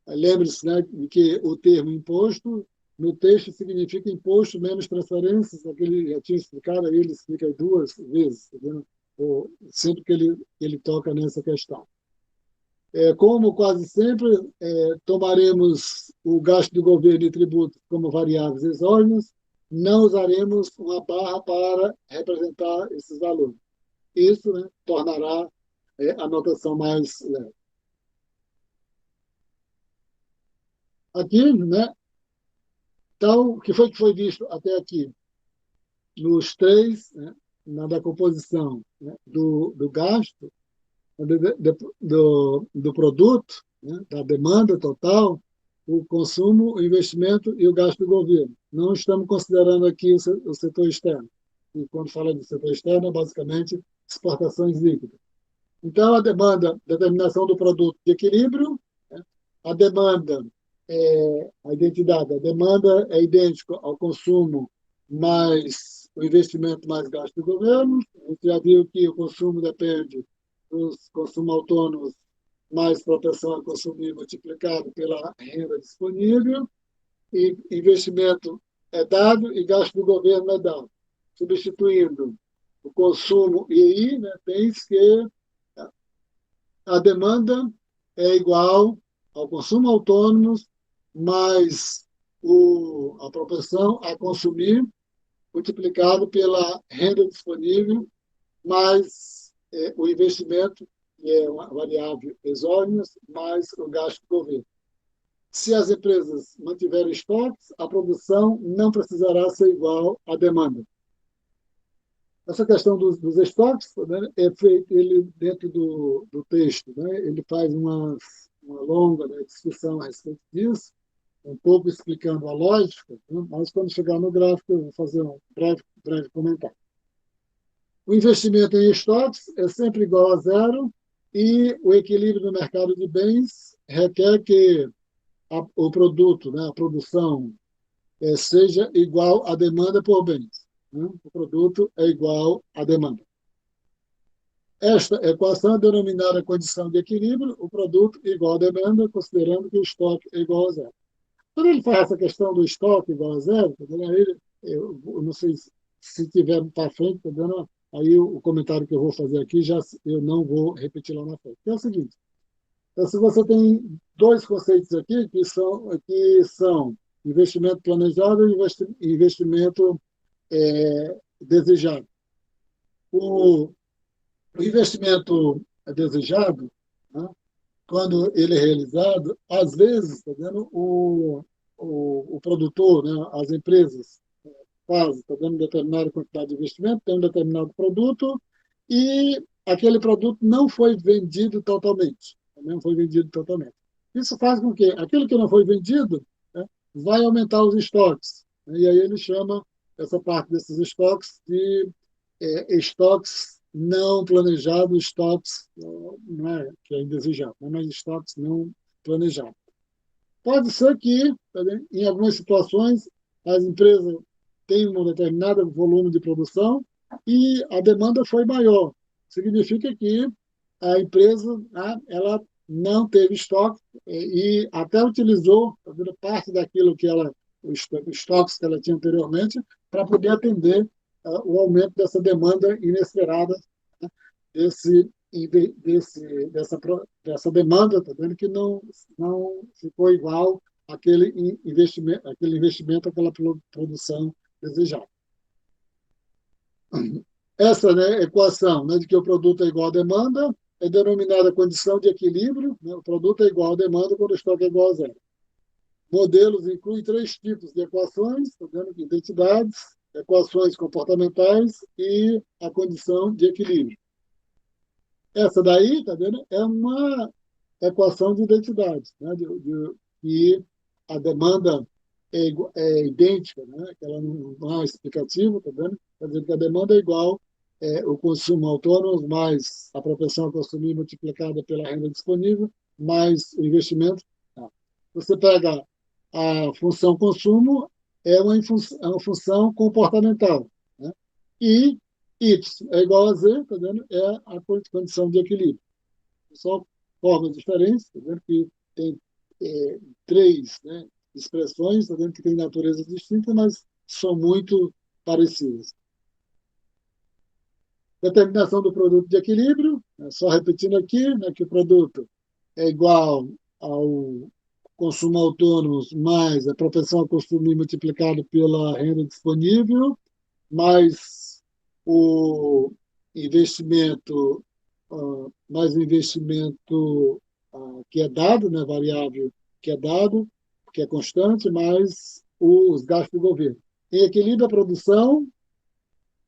Lembre-se, né, de que o termo imposto no texto significa imposto menos transferências, aquele já tinha explicado, aí ele explica duas vezes, tá vendo? Sempre que ele toca nessa questão. Como quase sempre, tomaremos o gasto do governo e tributos como variáveis exógenas, não usaremos uma barra para representar esses valores. Isso, né, tornará a notação mais leve. Aqui, né, então, o que foi visto até aqui? Nos três, né, na decomposição, né, do gasto, do produto, né, da demanda total, o consumo, o investimento e o gasto do governo. Não estamos considerando aqui o setor externo. E quando fala de setor externo, é basicamente exportações líquidas. Então, a demanda, determinação do produto de equilíbrio, né? A demanda, a identidade, a demanda é idêntica ao consumo mais o investimento mais gasto do governo. A gente já viu que o consumo depende dos consumos autônomos mais proteção a consumir multiplicado pela renda disponível, e investimento é dado e gasto do governo é dado. Substituindo o consumo e aí, né, tem que a demanda é igual ao consumo autônomo mais a propensão a consumir multiplicado pela renda disponível mais o investimento, que é uma variável exógena, mais o gasto do governo. Se as empresas mantiverem estoques, a produção não precisará ser igual à demanda. Essa questão dos estoques, né, é feito ele dentro do texto, né, ele faz uma longa, né, discussão a respeito disso, um pouco explicando a lógica, né, mas quando chegar no gráfico eu vou fazer um breve comentário. O investimento em estoques é sempre igual a zero e o equilíbrio no mercado de bens requer que o produto, né, a produção, seja igual à demanda por bens. Né? O produto é igual à demanda. Esta equação é denominada condição de equilíbrio, o produto igual à demanda, considerando que o estoque é igual a zero. Quando ele faz essa questão do estoque igual a zero, eu não sei se tiver para frente, aí o comentário que eu vou fazer aqui já eu não vou repetir lá na frente. É o seguinte: então, se você tem dois conceitos aqui que são investimento planejado e investimento desejado. O investimento desejado, né, quando ele é realizado, às vezes, tá vendo, o produtor, né, as empresas fazem, está dando determinada quantidade de investimento, tem um determinado produto e aquele produto não foi vendido totalmente. Não foi vendido totalmente. Isso faz com que aquilo que não foi vendido, né, vai aumentar os estoques. E aí ele chama essa parte desses estoques de estoques não planejados, estoques, não é, que é indesejado, mas estoques não planejados. Pode ser que, em algumas situações, as empresas têm um determinado volume de produção e a demanda foi maior. Significa que a empresa, né, ela não teve estoque e até utilizou parte daquilo que os estoques que ela tinha anteriormente para poder atender o aumento dessa demanda inesperada, né, dessa demanda, tá vendo, que não ficou igual aquele investimento, aquela produção desejada. Essa, né, equação, né, de que o produto é igual à demanda é denominada condição de equilíbrio, né, o produto é igual à demanda quando o estoque é igual a zero. Modelos incluem três tipos de equações, tá vendo, identidades, equações comportamentais e a condição de equilíbrio. Essa daí, tá vendo, é uma equação de identidade, né, que a demanda é idêntica, né, que ela não é explicativa, tá vendo? Quer dizer que a demanda é igual o consumo autônomo mais a propensão a consumir multiplicada pela renda disponível mais o investimento. Tá? Você pega a função consumo, é uma função comportamental, né? E y é igual a z, tá vendo? É a condição de equilíbrio. São formas diferentes, tá vendo? Que tem três, né, expressões, tá vendo? Que têm naturezas distintas, mas são muito parecidas. Determinação do produto de equilíbrio, né, só repetindo aqui, né, que o produto é igual ao consumo autônomo mais a propensão a consumir multiplicado pela renda disponível, mais o investimento, mais o investimento que é dado, né, variável que é dado, que é constante, mais os gastos do governo. Em equilíbrio, a produção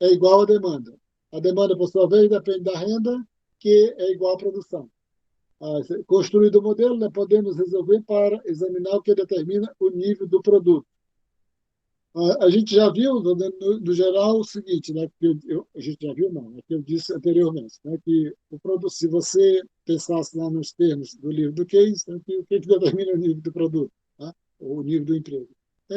é igual à demanda. A demanda, por sua vez, depende da renda, que é igual à produção. Construído o modelo, né, podemos resolver para examinar o que determina o nível do produto. A gente já viu, no geral, o seguinte, né, a gente já viu, não, é que eu disse anteriormente, né, que o produto, se você pensasse lá nos termos do livro do Keynes, né, que o que determina o nível do produto, né, o nível do emprego? É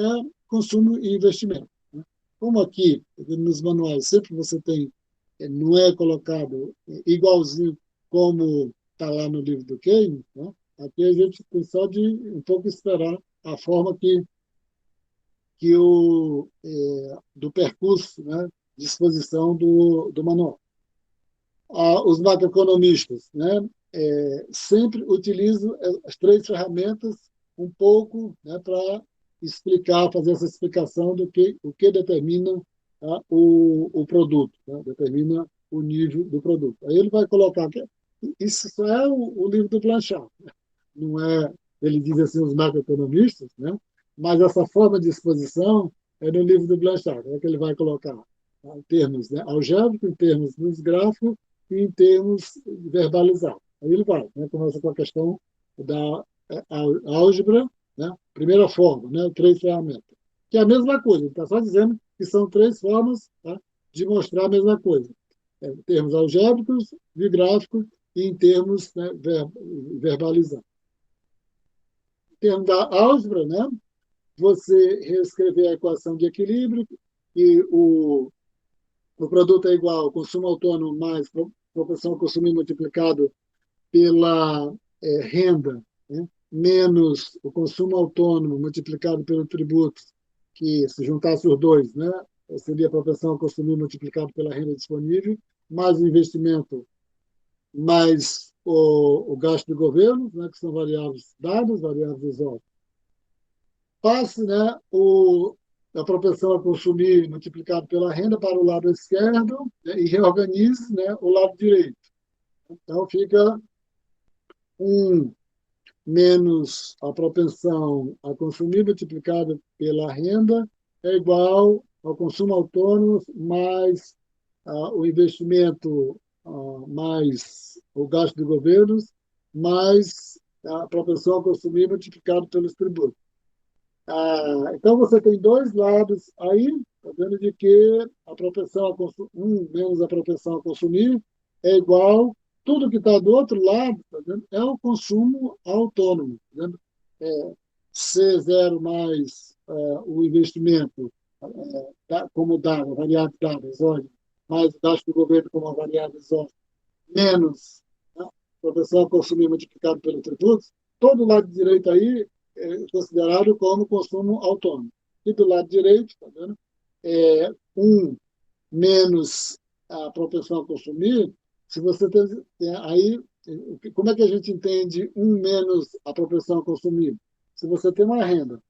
consumo e investimento. Né? Como aqui, nos manuais, sempre você tem, não é colocado igualzinho como está lá no livro do Keynes, né? Aqui a gente tem só de um pouco esperar a forma do percurso, né, de exposição do manual. Os macroeconomistas, né, sempre utilizam as três ferramentas um pouco, né, para explicar, fazer essa explicação do que o que determina, tá, o produto, né, determina o nível do produto. Aí ele vai colocar que isso só é o livro do Blanchard, né? Não é, ele diz assim, os macroeconomistas, né? Mas essa forma de exposição é no livro do Blanchard, é que ele vai colocar, tá, em termos, né, algébricos, em termos dos gráficos e em termos verbalizados. Aí ele vai, né, começa com a questão da álgebra, né, primeira forma, né, três ferramentas, que é a mesma coisa, ele está só dizendo que são três formas, tá, de mostrar a mesma coisa, em termos algébricos, de gráficos e em termos, né, verbalizados. Em termos da álgebra, né, você reescrever a equação de equilíbrio e o produto é igual ao consumo autônomo mais proporção ao consumir multiplicado pela renda, né, menos o consumo autônomo multiplicado pelo tributo, que se juntasse os dois, né, seria a proporção ao consumir multiplicado pela renda disponível, mais o investimento, mais o gasto do governo, né, que são variáveis dadas, variáveis exóticas. Passe, né, a propensão a consumir multiplicado pela renda para o lado esquerdo, né, e reorganize, né, o lado direito. Então, fica 1 menos a propensão a consumir multiplicado pela renda é igual ao consumo autônomo mais o investimento, mais o gasto de governos, mais a propensão a consumir multiplicado pelos tributos. Então, você tem dois lados aí, tá vendo, de que a propensão a consumir, menos a propensão a consumir é igual, tudo que está do outro lado, tá vendo, é o consumo autônomo. Tá vendo? C0 mais o investimento como dado, variável dada, exógena, mais o gasto do governo como variável exógena, menos, né, a propensão a consumir multiplicado pelo tributo, todo lado direito aí considerado como consumo autônomo. E do lado direito, tá vendo? 1 menos a propensão a consumir, se você tem aí, como é que a gente entende 1 menos a propensão a consumir? Se você tem uma renda,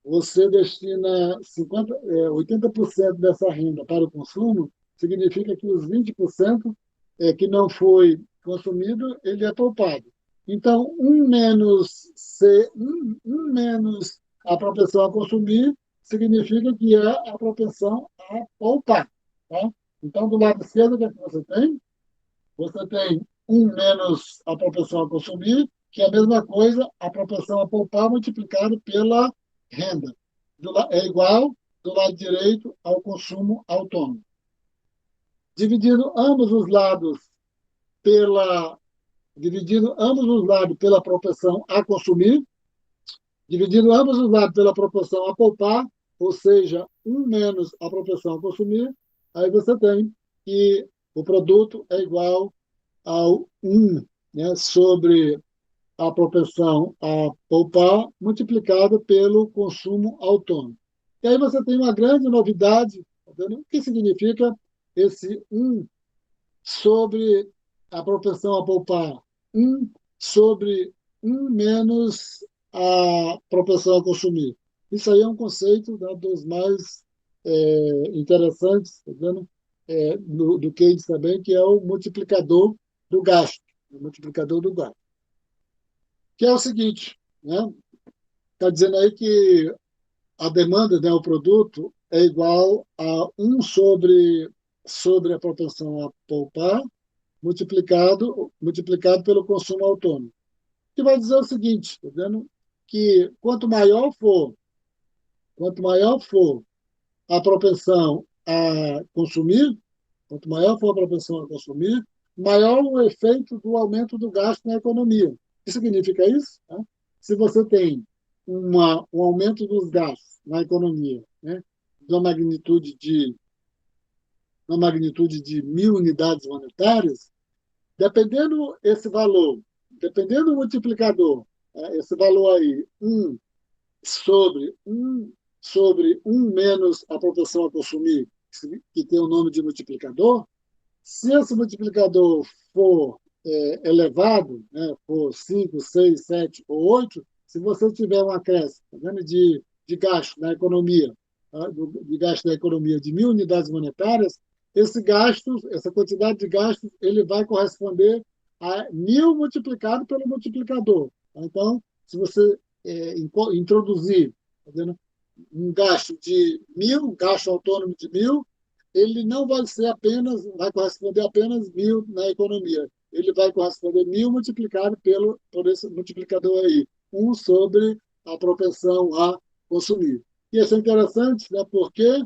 você destina 80% dessa renda para o consumo, significa que os 20% que não foi consumido, ele é poupado. Então, 1 menos a propensão a consumir significa que é a propensão a poupar. Tá? Então, do lado esquerdo, o que é que você tem? Você tem 1 menos a propensão a consumir, que é a mesma coisa, a propensão a poupar multiplicado pela renda. É igual, do lado direito, ao consumo autônomo. Dividindo ambos os lados pela propensão a consumir, dividindo ambos os lados pela propensão a poupar, ou seja, 1 menos a propensão a consumir, aí você tem que o produto é igual ao 1, né, sobre a propensão a poupar multiplicado pelo consumo autônomo. E aí você tem uma grande novidade, tá vendo? O que significa esse 1 sobre a propensão a poupar? 1 sobre 1 menos a propensão a consumir. Isso aí é um conceito, né, dos mais interessantes, tá vendo? Do Keynes também, que é o multiplicador do gasto. O multiplicador do gasto. Que é o seguinte, né? Está dizendo aí que a demanda, né, o produto, é igual a 1 sobre sobre a propensão a poupar, multiplicado pelo consumo autônomo. Que vai dizer o seguinte, tá vendo? Que quanto maior for a propensão a consumir, quanto maior for a propensão a consumir, maior o efeito do aumento do gasto na economia. O que significa isso? Né? Se você tem um aumento dos gastos na economia, né, de uma magnitude de 1.000 unidades monetárias, dependendo esse valor, dependendo do multiplicador, esse valor aí, sobre um menos a proporção a consumir, que tem o nome de multiplicador, se esse multiplicador for elevado, né, for 5, 6, 7 ou 8, se você tiver um acréscimo, tá vendo, de gasto na economia, tá, de gasto da economia de 1.000 unidades monetárias, esse gasto, essa quantidade de gastos, ele vai corresponder a 1.000 multiplicado pelo multiplicador. Então, se você introduzir, tá vendo, um gasto de 1.000, um gasto autônomo de 1.000, ele não vai corresponder apenas 1.000 na economia. Ele vai corresponder 1.000 multiplicado por esse multiplicador aí, sobre a propensão a consumir. E isso é interessante, né, porque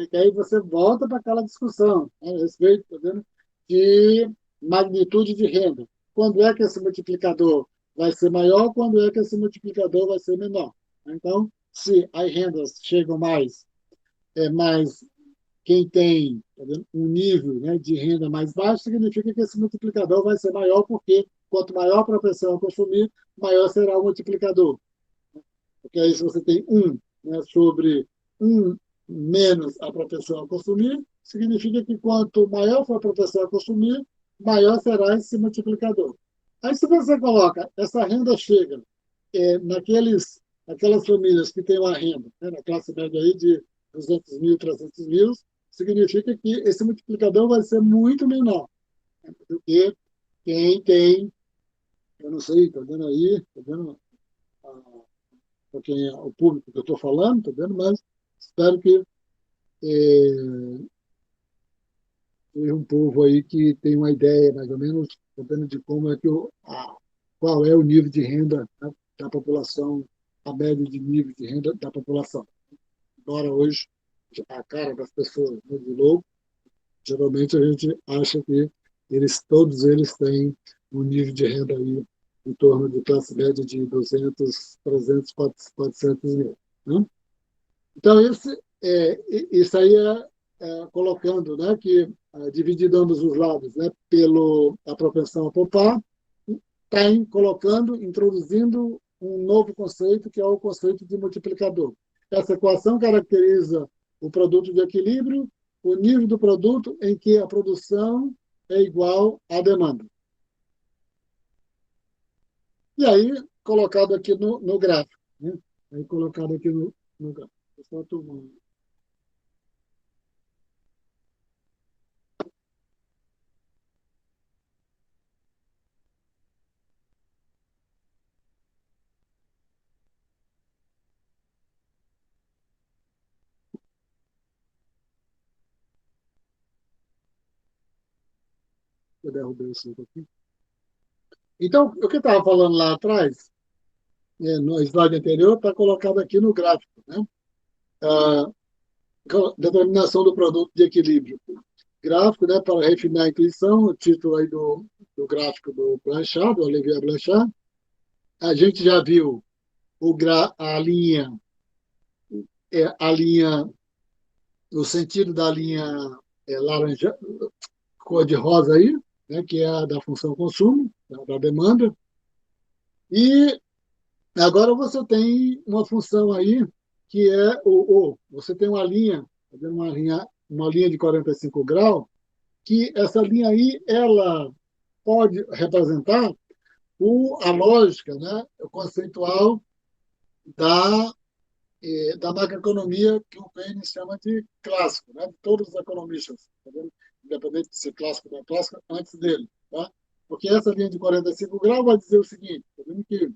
que aí você volta para aquela discussão, né, a respeito, tá vendo, de magnitude de renda. Quando é que esse multiplicador vai ser maior, quando é que esse multiplicador vai ser menor. Então, se as rendas chegam mais quem tem, tá vendo, um nível, né, de renda mais baixo, significa que esse multiplicador vai ser maior, porque quanto maior a propensão a consumir, maior será o multiplicador. Porque aí, se você tem né, sobre menos a propensão a consumir, significa que quanto maior for a propensão a consumir, maior será esse multiplicador. Aí, se você coloca, essa renda chega aquelas famílias que têm uma renda, né, na classe média aí de 200 mil, 300 mil, significa que esse multiplicador vai ser muito menor, né, do que quem tem, eu não sei, está vendo aí, está vendo para quem é o público que eu estou falando, está vendo, mas espero que seja um povo aí que tem uma ideia, mais ou menos, tá vendo, de como é que qual é o nível de renda, né, da população, a média de nível de renda da população. Embora hoje a cara das pessoas mude louco, geralmente a gente acha que todos eles têm um nível de renda aí em torno de classe média de 200, 300, 400 mil. Né? Então, isso aí colocando, né, que dividindo ambos os lados, né, pelo a propensão a poupar, está colocando, introduzindo um novo conceito, que é o conceito de multiplicador. Essa equação caracteriza o produto de equilíbrio, o nível do produto em que a produção é igual à demanda. E aí, colocado aqui no gráfico. Né? Aí, colocado aqui no gráfico. Só tomando. Eu derrubei isso aqui. Então, o que eu estava falando lá atrás, no slide anterior, está colocado aqui no gráfico. Né? A determinação do produto de equilíbrio. Gráfico, né, para refinar a intuição, o título aí do gráfico do Blanchard, do Olivier Blanchard. A gente já viu a linha, o sentido da linha laranja, cor de rosa aí, né, que é a da função consumo, da demanda. E agora você tem uma função aí que é você tem uma linha de 45 graus, que essa linha aí ela pode representar a lógica, né, conceitual da, da macroeconomia que o Keynes chama de clássico, né, de todos os economistas, tá vendo? Independente de ser clássico ou não clássico, antes dele. Tá? Porque essa linha de 45 graus vai dizer o seguinte, tá vendo, que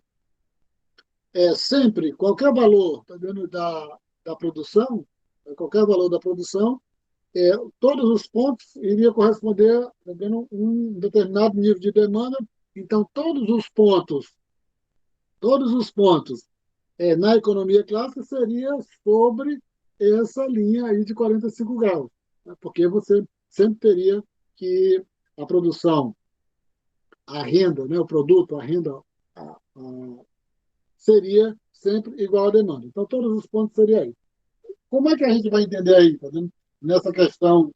sempre, qualquer valor tá vendo, da produção, qualquer valor da produção, todos os pontos iriam corresponder, tá vendo, um determinado nível de demanda. Então, todos os pontos na economia clássica seria sobre essa linha aí de 45 graus, né? Porque você sempre teria que a produção, a renda, né, o produto, a renda, seria sempre igual à demanda. Então, todos os pontos seriam aí. Como é que a gente vai entender aí, tá vendo? Nessa questão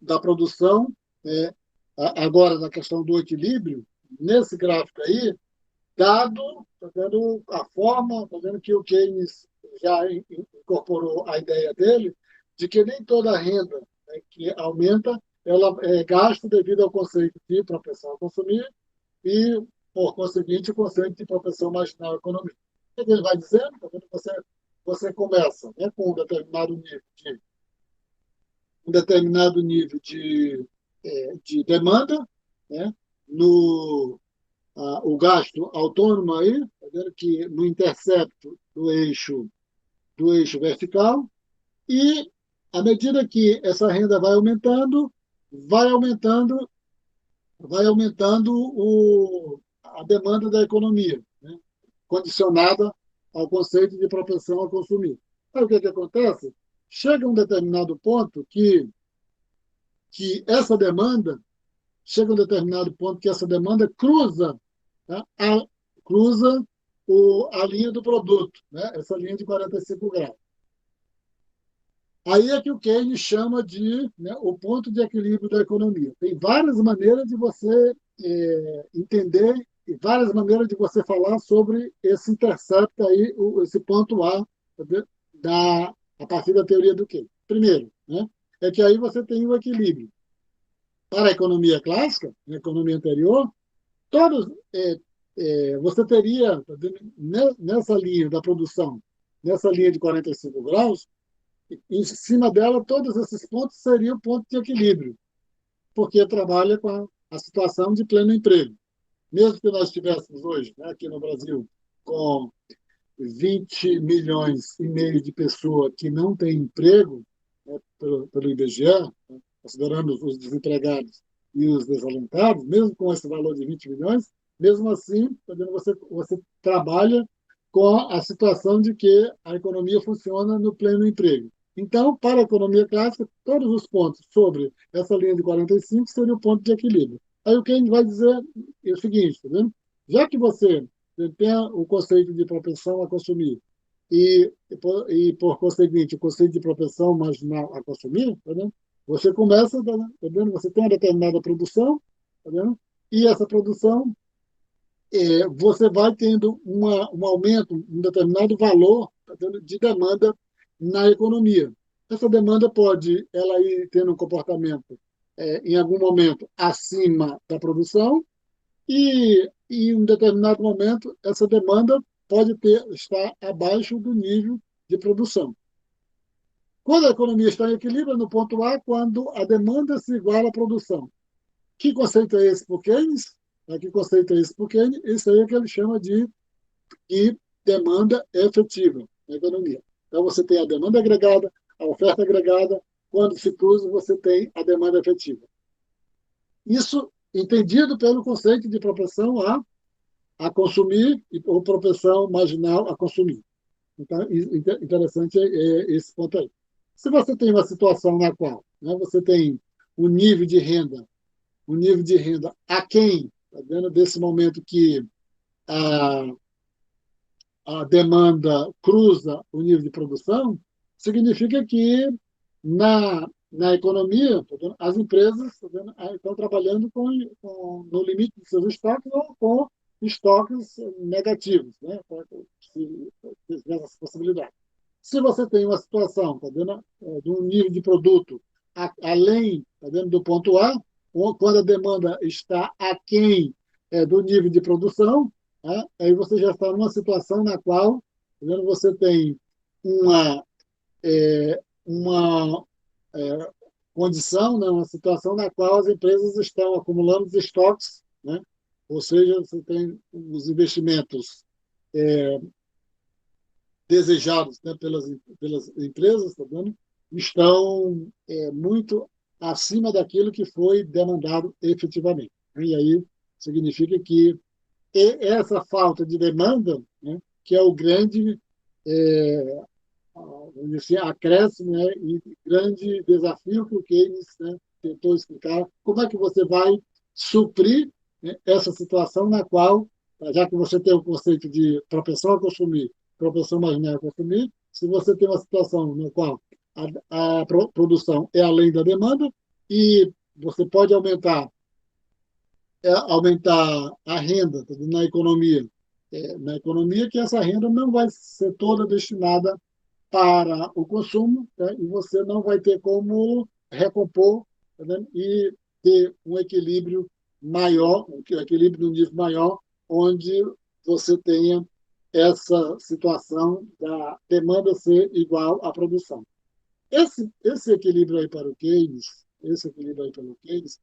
da produção, é, agora na questão do equilíbrio, nesse gráfico aí, dado, tá vendo a forma, tá vendo que o Keynes já incorporou a ideia dele de que nem toda renda, né, que aumenta, ela é gasta devido ao conceito de propensão a consumir e, por conseguinte, o conceito de propensão marginal à economia. O que ele vai dizendo? Tá vendo? Você começa, né, com um determinado nível de demanda, né, no o gasto autônomo aí, tá vendo que no intercepto do eixo vertical, e à medida que essa renda vai aumentando, vai aumentando a demanda da economia, né? Condicionada ao conceito de propensão a consumir. Aí o que acontece? Chega um determinado ponto que essa demanda, chega um determinado ponto que essa demanda cruza, né, cruza a linha do produto, né, essa linha de 45 graus. Aí é que o Keynes chama de, né, o ponto de equilíbrio da economia. Tem várias maneiras de você entender e várias maneiras de você falar sobre esse intercepto aí, esse ponto A, a partir da teoria do Keynes. Primeiro, né, é que aí você tem o equilíbrio. Para a economia clássica, na economia anterior, todos, você teria, nessa linha da produção, nessa linha de 45 graus, em cima dela, todos esses pontos seriam pontos de equilíbrio, porque trabalha com a situação de pleno emprego. Mesmo que nós estivéssemos hoje, né, aqui no Brasil, com 20 milhões e meio de pessoas que não têm emprego, né, pelo IBGE, né, considerando os desempregados e os desalentados, mesmo com esse valor de 20 milhões, mesmo assim, você trabalha com a situação de que a economia funciona no pleno emprego. Então, para a economia clássica, todos os pontos sobre essa linha de 45 seriam o ponto de equilíbrio. Aí o que a gente vai dizer é o seguinte, tá vendo? Já que você tem o conceito de propensão a consumir por conseguinte, o conceito de propensão marginal a consumir, tá vendo? Você começa, tá vendo? Você tem uma determinada produção, tá vendo? E essa produção, você vai tendo um aumento, um determinado valor, tá vendo, de demanda na economia. Essa demanda pode ela ir tendo um comportamento, em algum momento, acima da produção, e em um determinado momento essa demanda pode estar abaixo do nível de produção. Quando a economia está em equilíbrio, no ponto A, quando a demanda se iguala à produção. Que conceito é esse por Keynes? Que conceito é esse por Keynes? Isso aí é que ele chama de demanda efetiva na economia. Então, você tem a demanda agregada, a oferta agregada, quando se cruza, você tem a demanda efetiva. Isso entendido pelo conceito de propensão a consumir ou propensão marginal a consumir. Então, interessante esse ponto aí. Se você tem uma situação na qual, né, você tem o nível de renda, aquém, tá vendo, desse momento que a, a demanda cruza o nível de produção, significa que na economia, tá vendo, as empresas, tá vendo, estão trabalhando no limite de seus estoques ou com estoques negativos, né? Essa possibilidade. Se você tem uma situação, tá vendo, de um nível de produto além, tá vendo, do ponto A, ou quando a demanda está aquém do nível de produção, né, aí você já está numa situação na qual, tá vendo, você tem uma condição, né, uma situação na qual as empresas estão acumulando os estoques, né? Ou seja, você tem os investimentos desejados, né, pelas empresas, tá vendo? estão muito acima daquilo que foi demandado efetivamente. E aí significa que essa falta de demanda, né, que é o grande vamos dizer assim, acréscimo, né, e grande desafio que o Keynes, né, tentou explicar como é que você vai suprir, né, essa situação na qual, já que você tem o conceito de propensão a consumir, propensão marginal a consumir, se você tem uma situação na qual a produção é além da demanda e você pode aumentar a renda na economia que essa renda não vai ser toda destinada para o consumo, né? E você não vai ter como recompor, tá vendo? E ter um equilíbrio maior, um equilíbrio de um nível maior, onde você tenha essa situação da demanda ser igual à produção. Esse equilíbrio aí para o Keynes, esse equilíbrio aí para o Keynes,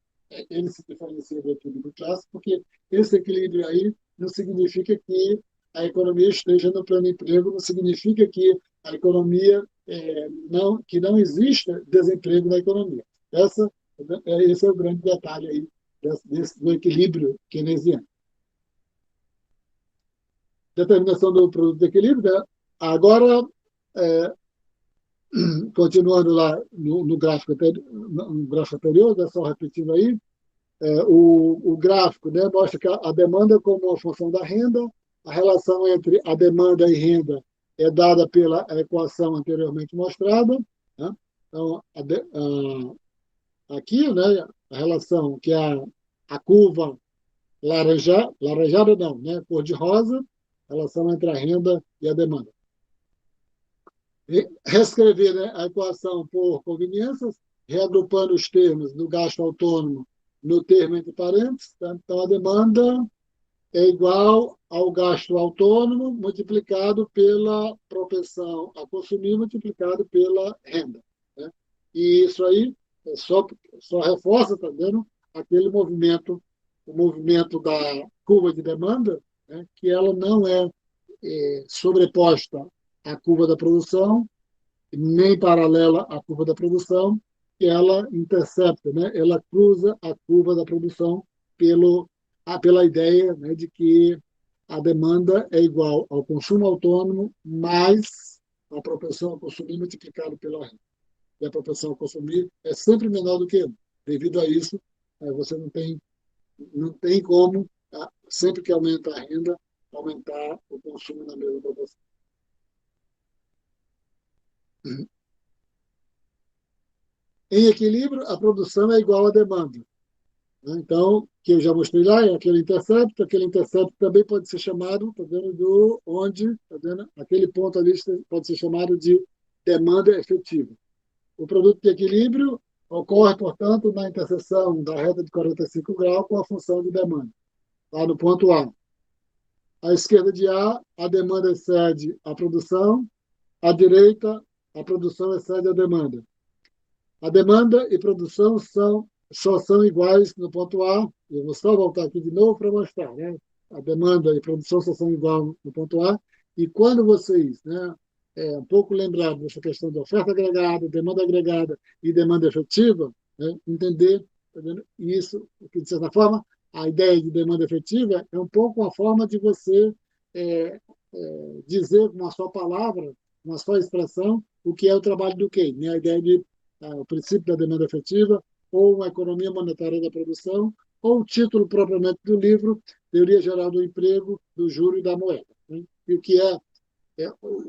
ele se diferencia do equilíbrio clássico, porque esse equilíbrio aí não significa que a economia esteja no pleno emprego, não significa que a economia que não exista desemprego na economia. Esse é o grande detalhe aí do equilíbrio keynesiano. Determinação do produto de equilíbrio, né? Agora, é, continuando lá no gráfico anterior, né, só repetindo aí, o gráfico, né, mostra que a demanda como uma função da renda, a relação entre a demanda e renda é dada pela equação anteriormente mostrada. Né? Então, aqui, né, a relação que é a curva laranjada não, né, cor de rosa, relação entre a renda e a demanda. Reescrever, né, a equação por conveniências, reagrupando os termos do gasto autônomo no termo entre parênteses. Tá? Então, a demanda é igual ao gasto autônomo multiplicado pela propensão a consumir multiplicado pela renda. Né? E isso aí só reforça, tá vendo, aquele movimento, o movimento da curva de demanda, né, que ela não é sobreposta à curva da produção, nem paralela à curva da produção, que ela intercepta, né? Ela cruza a curva da produção pela ideia, né, de que a demanda é igual ao consumo autônomo mais a propensão a consumir multiplicado pela renda. E a propensão a consumir é sempre menor do que 1. Devido a isso, você não tem como, sempre que aumenta a renda, aumentar o consumo na mesma proporção. Em equilíbrio, a produção é igual à demanda. Então, que eu já mostrei lá, é aquele intercepto também pode ser chamado, tá vendo, tá vendo? Aquele ponto ali pode ser chamado de demanda efetiva. O produto de equilíbrio ocorre, portanto, na interseção da reta de 45 graus com a função de demanda, lá no ponto A. À esquerda de a demanda excede a produção, à direita, a produção excede a demanda. A demanda e produção só são iguais no ponto A. Eu vou só voltar aqui de novo para mostrar. Né? A demanda e produção só são iguais no ponto A. E quando vocês, né, um pouco lembrado dessa questão de oferta agregada, demanda agregada e demanda efetiva, né, entender, tá vendo? Isso, que de certa forma, a ideia de demanda efetiva é um pouco uma forma de você dizer com uma só palavra, uma só expressão, o que é o trabalho do Keynes, né? A ideia de o princípio da demanda efetiva, ou uma economia monetária da produção, ou o título propriamente do livro, Teoria Geral do Emprego, do Juro e da Moeda. Né? E o que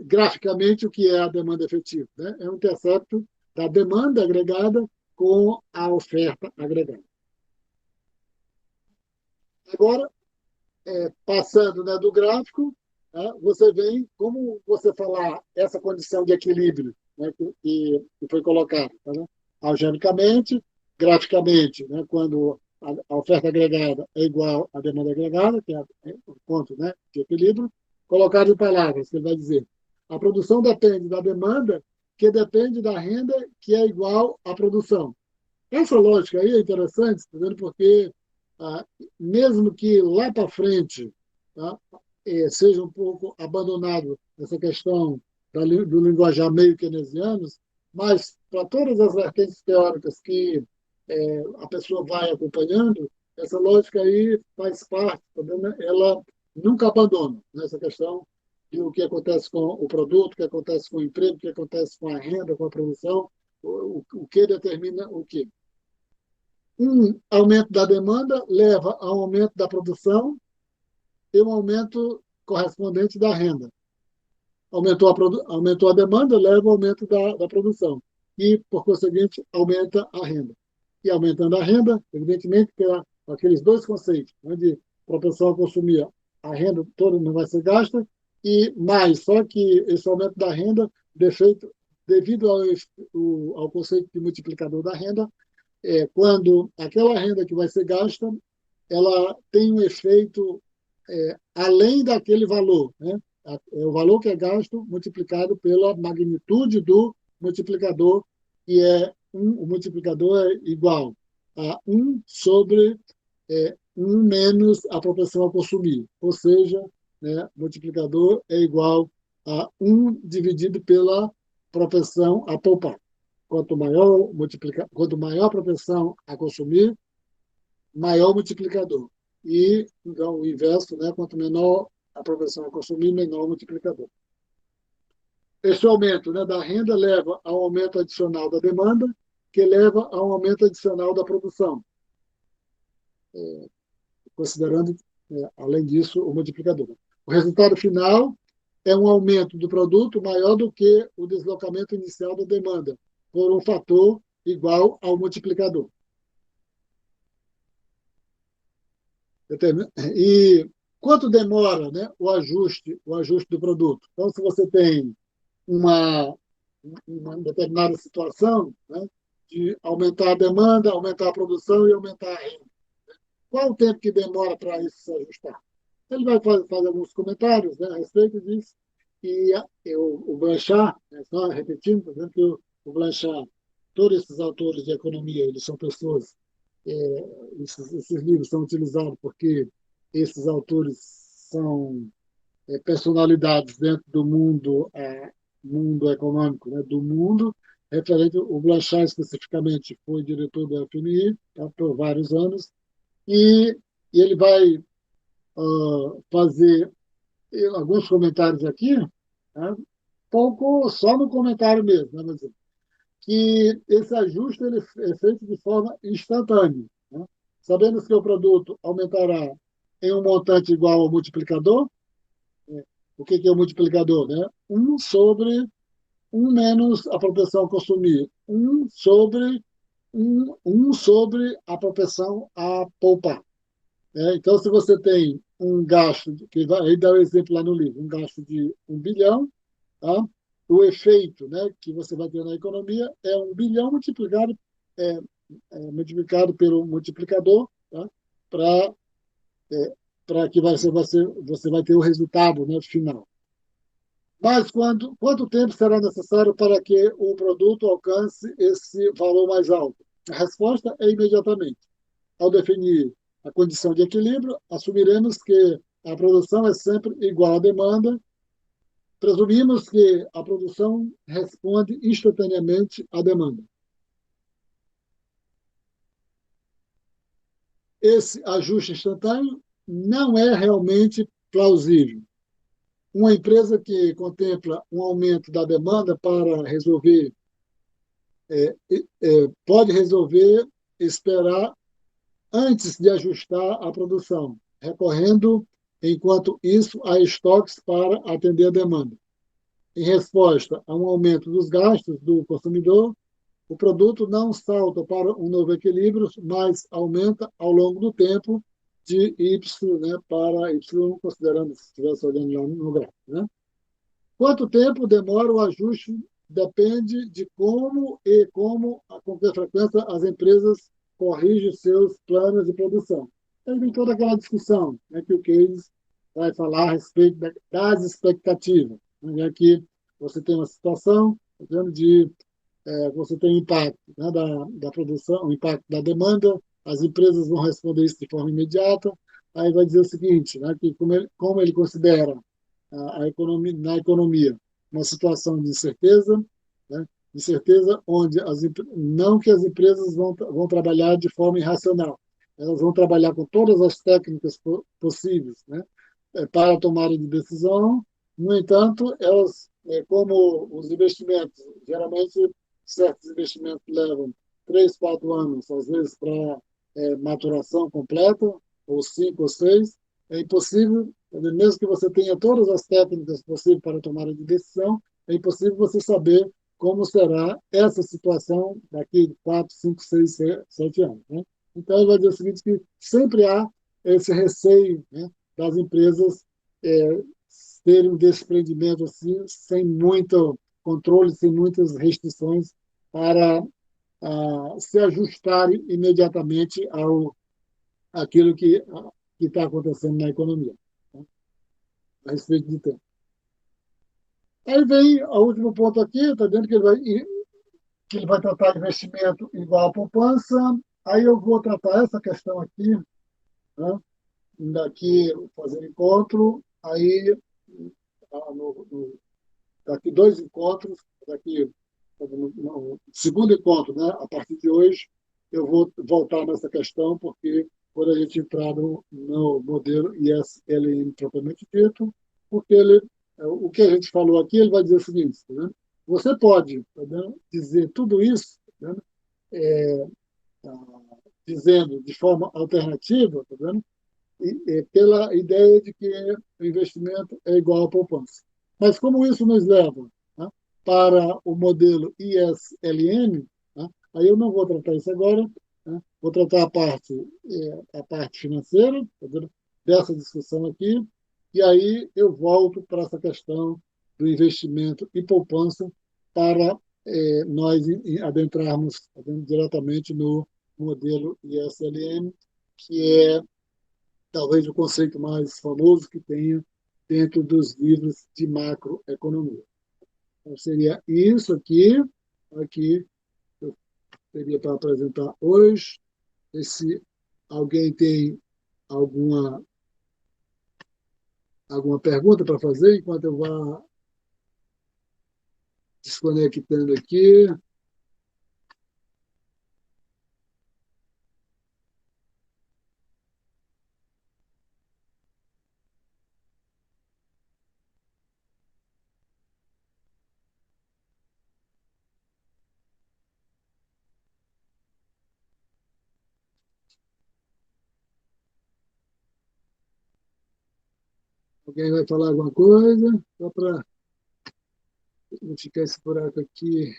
graficamente, o que é a demanda efetiva? Né? É um intercepto da demanda agregada com a oferta agregada. Agora, passando, né, do gráfico, né, você vem, como você falar essa condição de equilíbrio, né, que foi colocada, tá, né? Algebricamente, graficamente, né, quando a oferta agregada é igual à demanda agregada, que é o ponto, né, de equilíbrio, colocado em palavras, que ele vai dizer, a produção depende da demanda, que depende da renda, que é igual à produção. Essa lógica aí é interessante, tá vendo? Porque ah, mesmo que lá para frente, tá, seja um pouco abandonado essa questão do linguajar meio keynesiano, Mas, para todas as vertentes teóricas que a pessoa vai acompanhando, essa lógica aí faz parte, também, né? Ela nunca abandona nessa questão de o que acontece com o produto, o que acontece com o emprego, o que acontece com a renda, com a produção, o que determina o quê. Um aumento da demanda leva a um aumento da produção e um aumento correspondente da renda. Aumentou a demanda, leva ao aumento da produção. E, por conseguinte, aumenta a renda. E aumentando a renda, evidentemente, terá aqueles dois conceitos, né, de propensão a consumir, a renda toda não vai ser gasta, e mais, só que esse aumento da renda, devido ao conceito de multiplicador da renda, quando aquela renda que vai ser gasta, ela tem um efeito além daquele valor, né? É o valor que é gasto multiplicado pela magnitude do multiplicador, que o multiplicador é igual a 1 sobre 1 menos a propensão a consumir, ou seja, né, o multiplicador é igual a 1 dividido pela propensão a poupar. Quanto maior a propensão a consumir, maior o multiplicador. E, então, o inverso, né? Quanto menor a propensão a consumir, menor o multiplicador. Esse aumento, né, da renda leva a um aumento adicional da demanda, que leva a um aumento adicional da produção, considerando, além disso, o multiplicador. O resultado final é um aumento do produto maior do que o deslocamento inicial da demanda, por um fator igual ao multiplicador. E quanto demora, né, o ajuste do produto? Então, se você tem uma determinada situação, né, de aumentar a demanda, aumentar a produção e aumentar a renda, qual o tempo que demora para isso se ajustar? Ele vai fazer alguns comentários, né, a respeito disso, e o Blanchard, né, só repetindo, por exemplo, que o Blanchard, todos esses autores de economia, eles são pessoas, esses livros são utilizados porque esses autores são personalidades dentro do mundo econômico, né, do mundo, referente, o Blanchard especificamente foi diretor da FMI, tá, por vários anos, e ele vai fazer alguns comentários aqui, né, pouco só no comentário mesmo, né, mas, que esse ajuste ele é feito de forma instantânea. Né? Sabemos que o produto aumentará em um montante igual ao multiplicador. O que é o multiplicador? Né? 1 sobre 1 menos a propensão a consumir. 1 sobre a propensão a poupar. Então, se você tem um gasto, que aí dá o exemplo lá no livro, um gasto de 1 bilhão, tá? O efeito, né, que você vai ter na economia é 1 bilhão é, multiplicado pelo multiplicador, tá? Para que você vai ter o resultado, né, final. Mas quanto tempo será necessário para que o produto alcance esse valor mais alto? A resposta é imediatamente. Ao definir a condição de equilíbrio, assumiremos que a produção é sempre igual à demanda. Presumimos que a produção responde instantaneamente à demanda. Esse ajuste instantâneo não é realmente plausível. Uma empresa que contempla um aumento da demanda para resolver, pode resolver esperar antes de ajustar a produção, recorrendo, enquanto isso, a estoques para atender a demanda. Em resposta a um aumento dos gastos do consumidor, o produto não salta para um novo equilíbrio, mas aumenta ao longo do tempo de Y, né, para Y, considerando se estivesse olhando lá no gráfico. Né? Quanto tempo demora o ajuste depende de com que frequência as empresas corrigem seus planos de produção. Aí vem toda aquela discussão, né, que o Keynes vai falar a respeito das expectativas, né, que você tem uma situação de você tem o impacto, né, da produção, o impacto da demanda, as empresas vão responder isso de forma imediata, aí vai dizer o seguinte, né, que como ele considera economia, na economia uma situação de incerteza, né, incerteza onde não que as empresas vão trabalhar de forma irracional, elas vão trabalhar com todas as técnicas possíveis, né, para a tomada de decisão. No entanto, elas, como os investimentos, geralmente certos investimentos levam 3, 4 anos, às vezes, para maturação completa, ou 5 ou 6, é impossível, mesmo que você tenha todas as técnicas possíveis para tomada de decisão, é impossível você saber como será essa situação daqui 4, 5, 6, 7 anos. Né? Então, ele vai dizer o seguinte, que sempre há esse receio, né, das empresas é, terem um desprendimento assim, sem muito controle, sem muitas restrições, para se ajustarem imediatamente ao aquilo que está acontecendo na economia, né, a respeito de tempo. Aí vem o último ponto aqui, está dizendo que ele vai tratar investimento igual a poupança. Aí eu vou tratar essa questão aqui, né, daqui, fazer encontro, aí daqui 2 encontros, daqui no segundo encontro, né, a partir de hoje, eu vou voltar nessa questão, porque quando a gente entrar no modelo ISLM propriamente dito, porque o que a gente falou aqui, ele vai dizer o seguinte, tá vendo? Você pode, tá vendo, dizer tudo isso, tá vendo? Dizendo de forma alternativa, tá vendo? Pela ideia de que o investimento é igual à poupança. Mas como isso nos leva, né, para o modelo ISLM, né, aí eu não vou tratar isso agora, né, vou tratar a parte financeira, tá vendo, dessa discussão aqui, e aí eu volto para essa questão do investimento e poupança para nós adentrarmos, tá vendo, diretamente no modelo ISLM, que é talvez o conceito mais famoso que tenha dentro dos livros de macroeconomia. Então, seria isso aqui eu teria para apresentar hoje. E se alguém tem alguma, alguma pergunta para fazer, enquanto eu vá desconectando aqui. Alguém vai falar alguma coisa? Só para não ficar esse buraco aqui.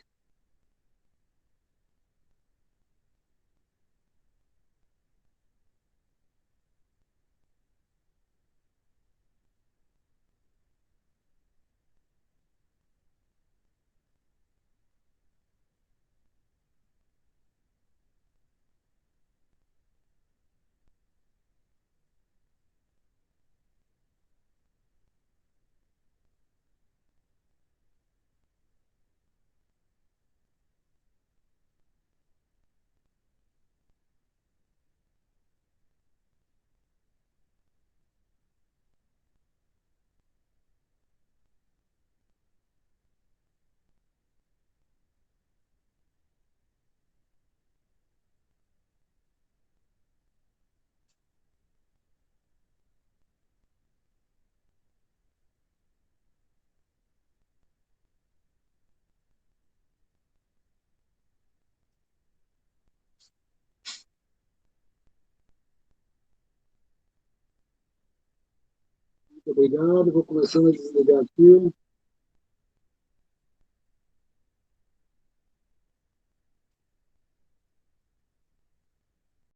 Muito obrigado. Vou começando a desligar aqui.